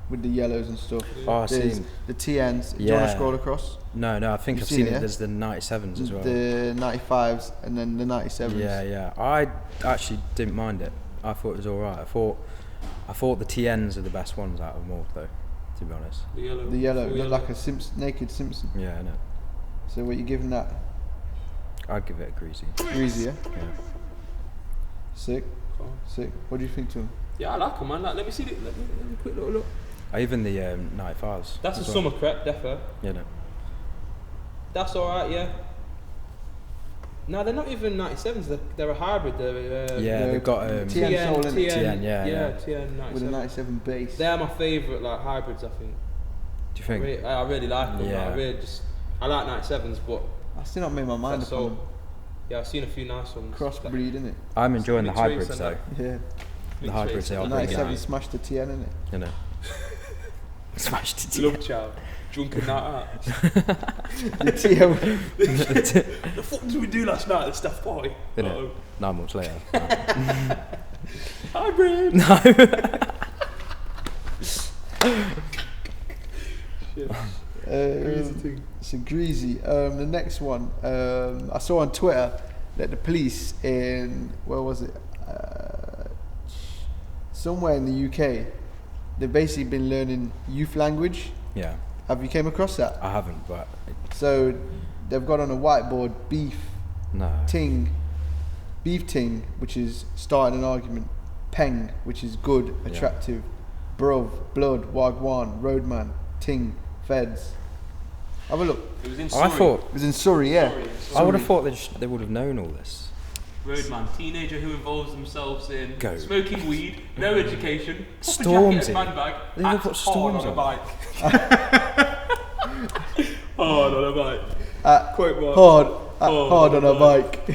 Speaker 2: with the yellows and stuff.
Speaker 3: Oh, I've
Speaker 2: There's
Speaker 3: seen.
Speaker 2: the TNs. Do you want
Speaker 3: Yeah.
Speaker 2: to scroll across?
Speaker 3: No, I think
Speaker 2: You've
Speaker 3: I've
Speaker 2: seen
Speaker 3: seen
Speaker 2: it,
Speaker 3: it.
Speaker 2: yeah?
Speaker 3: There's the 97s as well.
Speaker 2: The 95s and then the 97s.
Speaker 3: Yeah. I actually didn't mind it. I thought it was alright. I thought the TNs are the best ones out of them all, though, to be honest.
Speaker 1: The yellow.
Speaker 2: The yellow
Speaker 1: full
Speaker 2: looked like a naked Simpson.
Speaker 3: Yeah, I know.
Speaker 2: So what you giving that?
Speaker 3: I'd give it a greasy.
Speaker 2: Greasy, yeah?
Speaker 3: Yeah.
Speaker 2: Sick.
Speaker 1: Cool.
Speaker 2: Sick. What do you think to him?
Speaker 1: Yeah, I like them, man. Like, let me see it. Let me quick little look.
Speaker 3: Even the 95s.
Speaker 1: That's a
Speaker 3: as well.
Speaker 1: summer crep, defo.
Speaker 3: Yeah, no.
Speaker 1: That's alright, yeah. No, they're not even 97s. They're a hybrid. They're
Speaker 3: Yeah, they've got
Speaker 2: TN sole in it.
Speaker 3: TN, yeah.
Speaker 1: TN 97.
Speaker 2: With a 97 base.
Speaker 1: They're my favourite like hybrids, I think.
Speaker 3: Do you think?
Speaker 1: I really like them.
Speaker 3: Yeah.
Speaker 1: Like, I like 97s, but
Speaker 2: I still not made my mind up
Speaker 1: so
Speaker 2: on them.
Speaker 1: yeah, I've seen a few nice ones.
Speaker 2: Crossbreed, innit?
Speaker 3: I'm enjoying the
Speaker 1: Mixed race
Speaker 3: hybrids
Speaker 1: and
Speaker 3: though.
Speaker 1: that.
Speaker 2: Yeah.
Speaker 3: The hybrids they are
Speaker 1: The
Speaker 3: pretty
Speaker 2: 97
Speaker 3: nice.
Speaker 2: smashed the TN, innit?
Speaker 3: You know. Smashed it.
Speaker 1: Love child, drunken night out.
Speaker 2: The TN.
Speaker 1: The fuck did we do last night at the staff party?
Speaker 3: Didn't
Speaker 1: Uh-oh.
Speaker 3: it? 9 months later.
Speaker 1: Hybrid.
Speaker 3: No.
Speaker 1: Shit.
Speaker 2: Greasy thing. So greasy. The next one, I saw on Twitter that the police in where was it? Somewhere in the UK, they've basically been learning youth language.
Speaker 3: Yeah.
Speaker 2: Have you came across that?
Speaker 3: I haven't, but
Speaker 2: So they've got on a whiteboard beef
Speaker 3: no.
Speaker 2: ting, which is starting an argument, peng, which is good,
Speaker 3: Yeah.
Speaker 2: attractive, bruv, blood, wagwan, roadman, ting, feds. Have a look.
Speaker 1: It was in
Speaker 3: I
Speaker 1: Surrey.
Speaker 3: thought.
Speaker 2: It was in Surrey, yeah.
Speaker 3: I would have thought they would have known all this.
Speaker 1: Roadman, teenager who involves themselves in
Speaker 3: Go.
Speaker 1: smoking weed, no education,
Speaker 3: Stormzy.
Speaker 1: handbag,
Speaker 3: They even
Speaker 1: acts
Speaker 3: put
Speaker 1: hard on
Speaker 3: Stormzy
Speaker 1: a
Speaker 3: on.
Speaker 1: bike. Hard on a bike. Quote mark.
Speaker 2: Hard on a bike.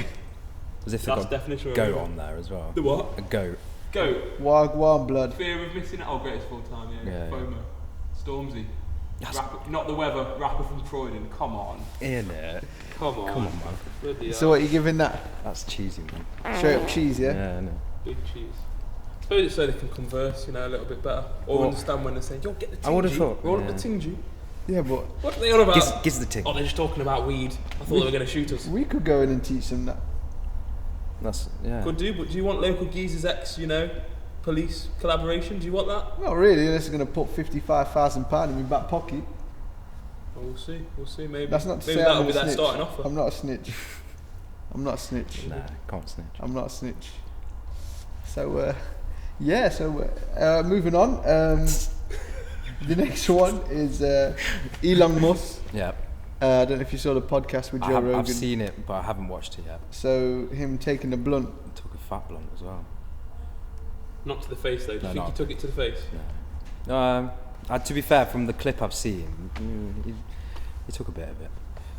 Speaker 3: As if
Speaker 1: That's
Speaker 3: they've got
Speaker 1: definition of
Speaker 3: goat
Speaker 1: roadman.
Speaker 3: on there as well.
Speaker 1: The what?
Speaker 3: A goat.
Speaker 1: Goat.
Speaker 2: Wagwan blood.
Speaker 1: Fear of missing out. Oh, greatest of all time, yeah.
Speaker 3: Yeah, yeah.
Speaker 1: FOMO. Stormzy.
Speaker 3: That's
Speaker 1: Rapper, not the weather, rapper from Croydon, come on.
Speaker 3: in it.
Speaker 1: Come on.
Speaker 3: Come on, man.
Speaker 1: Bloody
Speaker 2: So
Speaker 1: hell.
Speaker 2: what are you giving that?
Speaker 3: That's cheesy, man.
Speaker 2: Straight up cheese, yeah?
Speaker 3: Yeah, no.
Speaker 1: Big cheese. I suppose it's so they can converse, you know, a little bit better. Or
Speaker 3: Well,
Speaker 1: understand when they're saying, yo, get the tingy.
Speaker 3: I would have thought,
Speaker 1: Roll up
Speaker 3: yeah.
Speaker 1: the tingy.
Speaker 2: Yeah, but
Speaker 1: What are they on about?
Speaker 3: Gives the tick.
Speaker 1: Oh, they're just talking about weed. I thought they were going to shoot us.
Speaker 2: we could go in and teach them that.
Speaker 3: That's, yeah.
Speaker 1: Could do, but do you want local geezers ex, you know, police collaboration? Do you want that?
Speaker 2: Not really, unless you're going to put £55,000 in my back pocket.
Speaker 1: Well, we'll see. We'll see. Maybe.
Speaker 2: That's not to
Speaker 1: Maybe
Speaker 2: say
Speaker 1: that'll
Speaker 2: I'm
Speaker 1: be
Speaker 2: a
Speaker 1: that
Speaker 2: snitch.
Speaker 1: starting offer.
Speaker 2: I'm not a snitch. I'm not a snitch.
Speaker 3: Nah, can't snitch.
Speaker 2: I'm not a snitch. So, yeah, so moving on. The next one is Elon Musk.
Speaker 3: Yeah.
Speaker 2: I don't know if you saw the podcast with Joe Rogan.
Speaker 3: I've seen it, but I haven't watched it yet.
Speaker 2: So, him taking the blunt.
Speaker 3: Took a fat blunt as well.
Speaker 1: Not to the face, though. Do you
Speaker 3: No,
Speaker 1: think
Speaker 3: not.
Speaker 1: he took it to the face?
Speaker 3: To be fair, from the clip I've seen, he took a bit of it.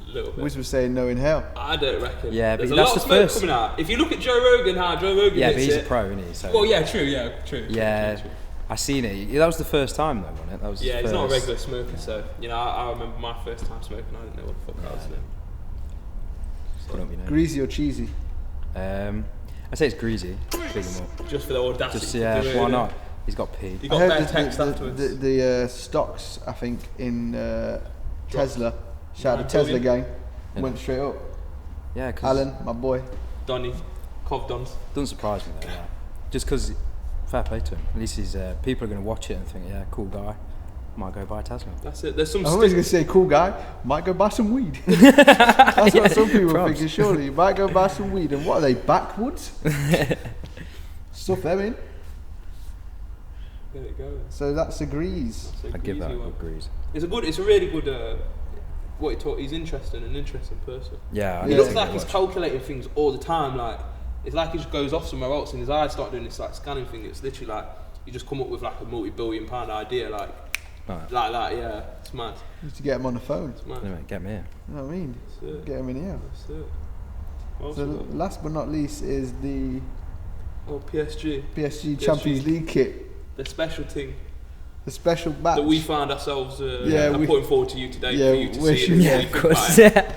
Speaker 1: A little bit.
Speaker 2: Wiz was saying no in hell.
Speaker 1: I don't reckon.
Speaker 3: Yeah, but
Speaker 1: There's a
Speaker 3: that's
Speaker 1: lot
Speaker 3: the
Speaker 1: of smoke
Speaker 3: first-
Speaker 1: coming out. If you look at Joe Rogan, how Joe Rogan
Speaker 3: Yeah, but
Speaker 1: hits
Speaker 3: he's
Speaker 1: it.
Speaker 3: a pro, isn't he? So
Speaker 1: Well, yeah, true, yeah, true.
Speaker 3: yeah,
Speaker 1: True.
Speaker 3: I seen it. That was the first time though, wasn't it? That was
Speaker 1: Yeah,
Speaker 3: the
Speaker 1: he's not a
Speaker 3: first-
Speaker 1: regular smoker, so, you know, I remember my first time smoking, I didn't know what the fuck I was doing.
Speaker 3: Put up your nose.
Speaker 2: Greasy or cheesy?
Speaker 3: I say it's greasy. Big 'em up.
Speaker 1: Just for the audacity.
Speaker 3: Just
Speaker 1: to
Speaker 3: yeah,
Speaker 1: do it,
Speaker 3: why
Speaker 1: innit?
Speaker 3: not? He's got P.
Speaker 1: You
Speaker 2: I
Speaker 1: got
Speaker 2: heard
Speaker 1: better
Speaker 2: that
Speaker 1: text
Speaker 2: the
Speaker 1: afterwards.
Speaker 2: the stocks, I think, in Tesla, shout out the
Speaker 1: 9
Speaker 2: Tesla
Speaker 1: billion.
Speaker 2: gang,
Speaker 3: Yeah.
Speaker 2: went straight up.
Speaker 3: Yeah, because
Speaker 2: Alan, my boy.
Speaker 1: Donny. Cov Dons.
Speaker 3: doesn't surprise me though. Yeah. Just because, fair play to him. At least he's people are going to watch it and think, yeah, cool guy. Might go buy a Tesla.
Speaker 1: That's it. There's some
Speaker 2: I'm always going to say, cool guy, might go buy some weed. That's what some people are
Speaker 3: props.
Speaker 2: thinking, surely. You might go buy some weed. And what are they, backwoods? Stuff them in.
Speaker 1: There it goes.
Speaker 2: So that's agrees.
Speaker 1: It's a
Speaker 3: I'd give that
Speaker 1: greasy
Speaker 3: a
Speaker 1: one.
Speaker 3: good grease.
Speaker 1: It's a really good, what he taught, he's an interesting person.
Speaker 3: Yeah, I
Speaker 2: He
Speaker 1: He
Speaker 3: need
Speaker 1: looks
Speaker 3: to
Speaker 1: like
Speaker 3: go
Speaker 1: he's
Speaker 3: watch.
Speaker 1: calculating things all the time, like, it's like he just goes off somewhere else and his eyes start doing this like scanning thing. It's literally like, you just come up with like a multi-billion-pound idea, like
Speaker 3: Right.
Speaker 1: that, yeah. It's mad.
Speaker 2: Just to get him on the phone.
Speaker 1: It's mad.
Speaker 3: Anyway, get me here.
Speaker 2: You know what I mean?
Speaker 1: That's it.
Speaker 2: Get him in here.
Speaker 1: That's it. What else
Speaker 2: So
Speaker 1: we got?
Speaker 2: last but not least is the
Speaker 1: Oh, PSG.
Speaker 2: PSG Champions League kit.
Speaker 1: The special thing
Speaker 2: The special batch.
Speaker 1: that we found ourselves
Speaker 2: Yeah,
Speaker 1: I'm
Speaker 2: we-
Speaker 1: putting forward to you today
Speaker 2: Yeah,
Speaker 1: for you to
Speaker 2: we're
Speaker 1: see.
Speaker 2: sure-
Speaker 1: it,
Speaker 2: yeah,
Speaker 1: so you
Speaker 3: of
Speaker 1: can
Speaker 3: course.
Speaker 1: buy it.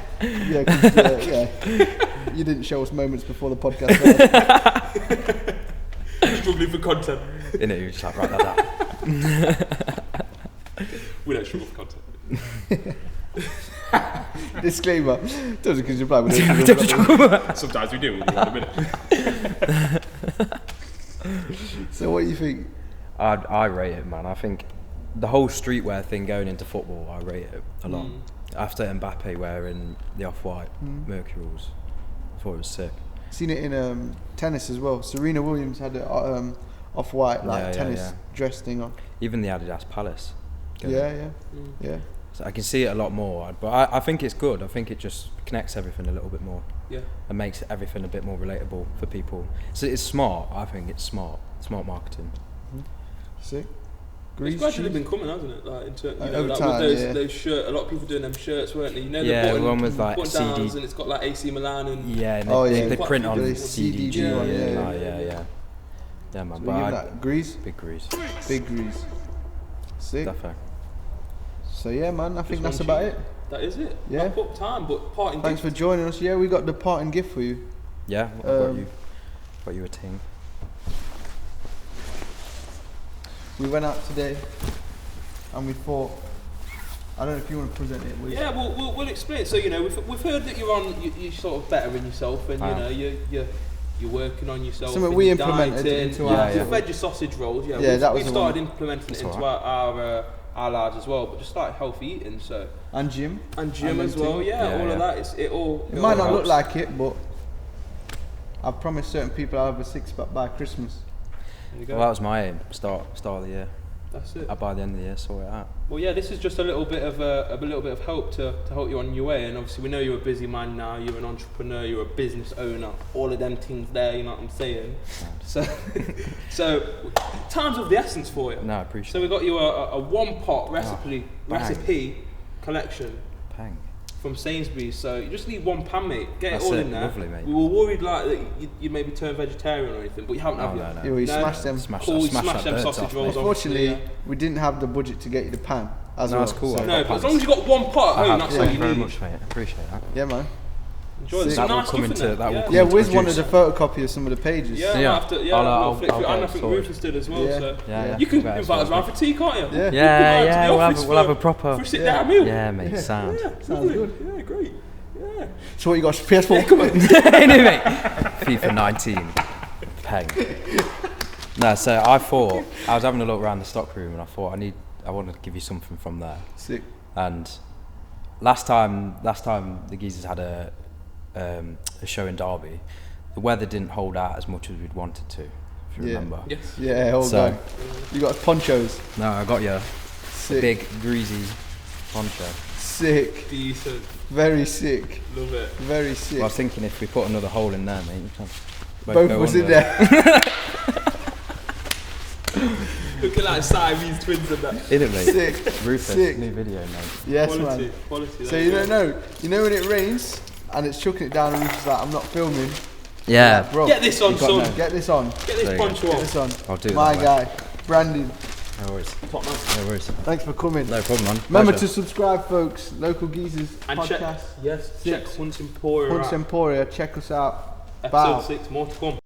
Speaker 2: Yeah, 'cause, yeah. You didn't show us moments before the podcast started.
Speaker 1: Struggling for content.
Speaker 3: In it, you just like write that down.
Speaker 1: We don't struggle for content.
Speaker 2: Disclaimer. Doesn't because you're probably don't.
Speaker 1: Sometimes we do. We'll be on a minute.
Speaker 2: So what do you think?
Speaker 3: I rate it, man. I think the whole streetwear thing going into football, I rate it a lot. After Mbappe wearing the off-white Mercurials, I thought it was sick.
Speaker 2: Seen it in tennis as well. Serena Williams had an off-white tennis dress thing on.
Speaker 3: Even the Adidas Palace.
Speaker 2: Yeah.
Speaker 3: So I can see it a lot more, but I think it's good. I think it just connects everything a little bit more.
Speaker 1: Yeah.
Speaker 3: And makes everything a bit more relatable for people. So it's smart. I think it's smart marketing.
Speaker 2: Sick.
Speaker 1: It's gradually been coming, hasn't it? Like,
Speaker 2: Over
Speaker 1: like
Speaker 2: time,
Speaker 1: with
Speaker 2: yeah.
Speaker 1: those shirt, a lot of people doing them shirts, weren't they? You know,
Speaker 3: Yeah,
Speaker 1: the
Speaker 3: one with like
Speaker 1: button downs
Speaker 3: CD.
Speaker 1: and it's got like AC Milan and
Speaker 3: Yeah, and
Speaker 2: Oh,
Speaker 3: they,
Speaker 2: yeah.
Speaker 3: they print on
Speaker 2: The
Speaker 3: CDG.
Speaker 2: CDG one, yeah.
Speaker 3: Yeah, man.
Speaker 2: So we
Speaker 3: But
Speaker 2: give that grease.
Speaker 3: big grease.
Speaker 2: Big grease. Sick.
Speaker 3: Defo.
Speaker 2: So yeah, man. I think
Speaker 1: Just
Speaker 2: that's
Speaker 1: one
Speaker 2: about
Speaker 1: sheet.
Speaker 2: it.
Speaker 1: That is it.
Speaker 2: Yeah.
Speaker 1: Wrap up time, but parting
Speaker 2: Thanks
Speaker 1: gift.
Speaker 2: for joining us. Yeah, we got the parting gift for you.
Speaker 3: Yeah, I've got you a ting.
Speaker 2: We went out today, and we thought. I don't know if you want to present it. With
Speaker 1: Yeah, we'll explain. So, you know, we've heard that you're sort of bettering yourself, and you know you're working on yourself.
Speaker 2: Something
Speaker 1: and
Speaker 2: we
Speaker 1: you're
Speaker 2: implemented
Speaker 1: dieting.
Speaker 2: into
Speaker 3: our-
Speaker 1: You've
Speaker 3: Yeah.
Speaker 1: fed your sausage rolls. Yeah,
Speaker 2: Yeah, that was
Speaker 1: we
Speaker 2: the
Speaker 1: started
Speaker 2: one.
Speaker 1: implementing it
Speaker 3: That's
Speaker 1: into
Speaker 3: alright.
Speaker 1: our lives as well, but just like healthy eating. So
Speaker 2: and gym.
Speaker 1: and gym
Speaker 2: And
Speaker 1: as well.
Speaker 2: LinkedIn.
Speaker 1: Yeah,
Speaker 3: Yeah,
Speaker 1: all
Speaker 3: yeah.
Speaker 1: of that. It all.
Speaker 2: It might
Speaker 1: all
Speaker 2: not look
Speaker 1: helps.
Speaker 2: like it, but I promised certain people I'll have a six-pack by Christmas.
Speaker 1: There you go.
Speaker 3: Well, that was my aim. Start of the year.
Speaker 1: That's it.
Speaker 3: By the end of the year, sort it out.
Speaker 1: Well, yeah, this is just a little bit of help to help you on your way. And obviously, we know you're a busy man now. You're an entrepreneur. You're a business owner. All of them things there. You know what I'm saying? So, time's of the essence for you.
Speaker 3: No, I appreciate
Speaker 1: So we got you a one-pot
Speaker 3: bang.
Speaker 1: recipe collection
Speaker 3: it. Pang.
Speaker 1: from Sainsbury's. So you just need one pan, mate. Get
Speaker 3: That's
Speaker 1: it all
Speaker 3: it,
Speaker 1: in there.
Speaker 3: lovely, mate.
Speaker 1: We were worried like that you maybe turn vegetarian or anything, but you haven't, have you?
Speaker 3: No.
Speaker 2: Yeah, we
Speaker 1: No.
Speaker 2: smashed them.
Speaker 3: Smash
Speaker 1: Cool,
Speaker 3: that,
Speaker 1: you
Speaker 3: smash
Speaker 1: smash
Speaker 3: that
Speaker 1: them
Speaker 3: birds
Speaker 1: sausage
Speaker 3: off,
Speaker 1: rolls
Speaker 3: mate.
Speaker 1: off.
Speaker 2: Unfortunately,
Speaker 1: Yeah.
Speaker 2: we didn't have the budget to get you the pan as
Speaker 3: No,
Speaker 2: well.
Speaker 3: it's cool.
Speaker 2: so-
Speaker 3: I've
Speaker 1: No,
Speaker 3: got
Speaker 1: but as
Speaker 3: pans.
Speaker 1: long as you got one pot at home, that's
Speaker 3: Thank
Speaker 1: all
Speaker 3: you
Speaker 1: you
Speaker 3: very
Speaker 1: need.
Speaker 3: much, mate. Appreciate that.
Speaker 2: Yeah, man.
Speaker 1: Enjoy. There's
Speaker 2: Sick.
Speaker 1: some
Speaker 3: That will
Speaker 1: nice
Speaker 3: come
Speaker 1: stuff in
Speaker 3: into
Speaker 1: there.
Speaker 3: that. Will come
Speaker 2: Yeah,
Speaker 3: into
Speaker 2: Wiz wanted
Speaker 3: produce.
Speaker 2: a photocopy of some of the pages.
Speaker 1: Yeah,
Speaker 3: Yeah.
Speaker 1: I'll flick through.
Speaker 3: I'll
Speaker 1: And I
Speaker 3: get
Speaker 1: think
Speaker 3: sorted.
Speaker 1: Rufus did as well.
Speaker 2: Yeah.
Speaker 1: So
Speaker 3: Yeah.
Speaker 1: you can
Speaker 3: Better
Speaker 1: invite us
Speaker 3: as
Speaker 1: round
Speaker 3: well.
Speaker 1: for tea, can't you?
Speaker 2: Yeah.
Speaker 3: Yeah,
Speaker 1: We'll
Speaker 3: we'll have a proper.
Speaker 1: for a sit down meal.
Speaker 3: Yeah, mate, sound.
Speaker 1: Yeah,
Speaker 2: Sounds
Speaker 1: lovely.
Speaker 2: good.
Speaker 1: Yeah, great. Yeah.
Speaker 2: So what you got? PS4 coming?
Speaker 3: Anyway, FIFA 19, peng. No, so I thought I was having a look around the stock room, and I thought I wanted to give you something from there.
Speaker 2: Sick.
Speaker 3: And last time the geezers had a show in Derby, the weather didn't hold out as much as we'd wanted to, if you remember.
Speaker 1: Yes.
Speaker 2: Yeah, all
Speaker 3: So-
Speaker 2: gone. You got ponchos.
Speaker 3: No, I got you a
Speaker 2: Sick.
Speaker 3: big greasy poncho.
Speaker 2: Sick.
Speaker 1: Decent.
Speaker 2: Very sick.
Speaker 1: Love it.
Speaker 2: Very sick.
Speaker 3: Well, I was thinking if we put another hole in there, mate, we can
Speaker 2: Both
Speaker 3: go
Speaker 2: of us in
Speaker 3: under.
Speaker 2: there.
Speaker 1: Looking like Siamese twins and that.
Speaker 3: Innit, mate?
Speaker 2: Sick.
Speaker 3: Rufus,
Speaker 2: Sick.
Speaker 3: new video, mate.
Speaker 2: Yes,
Speaker 1: Quality.
Speaker 2: man.
Speaker 1: Quality.
Speaker 2: So you don't know. You know when it rains and it's chucking it down and Rufus is like, I'm not filming.
Speaker 3: Yeah.
Speaker 2: Like, bro,
Speaker 1: Get this on,
Speaker 3: You got
Speaker 1: son.
Speaker 3: no-
Speaker 2: get this on.
Speaker 1: Get
Speaker 3: There
Speaker 1: this
Speaker 3: you
Speaker 1: poncho
Speaker 2: Get
Speaker 1: on.
Speaker 2: this on.
Speaker 3: I'll do it
Speaker 2: My
Speaker 3: that way.
Speaker 2: guy, Brandon.
Speaker 3: No worries.
Speaker 1: Top man.
Speaker 3: No worries.
Speaker 2: Thanks for coming.
Speaker 3: No problem, man.
Speaker 2: Remember
Speaker 3: Pleasure.
Speaker 2: to subscribe, folks. Local Geezers
Speaker 1: And
Speaker 2: podcast.
Speaker 1: check. Yes. Check Hunt's Emporia.
Speaker 2: Hunts Emporia. Check us out.
Speaker 1: Episode
Speaker 2: Bow.
Speaker 1: 6. More to come.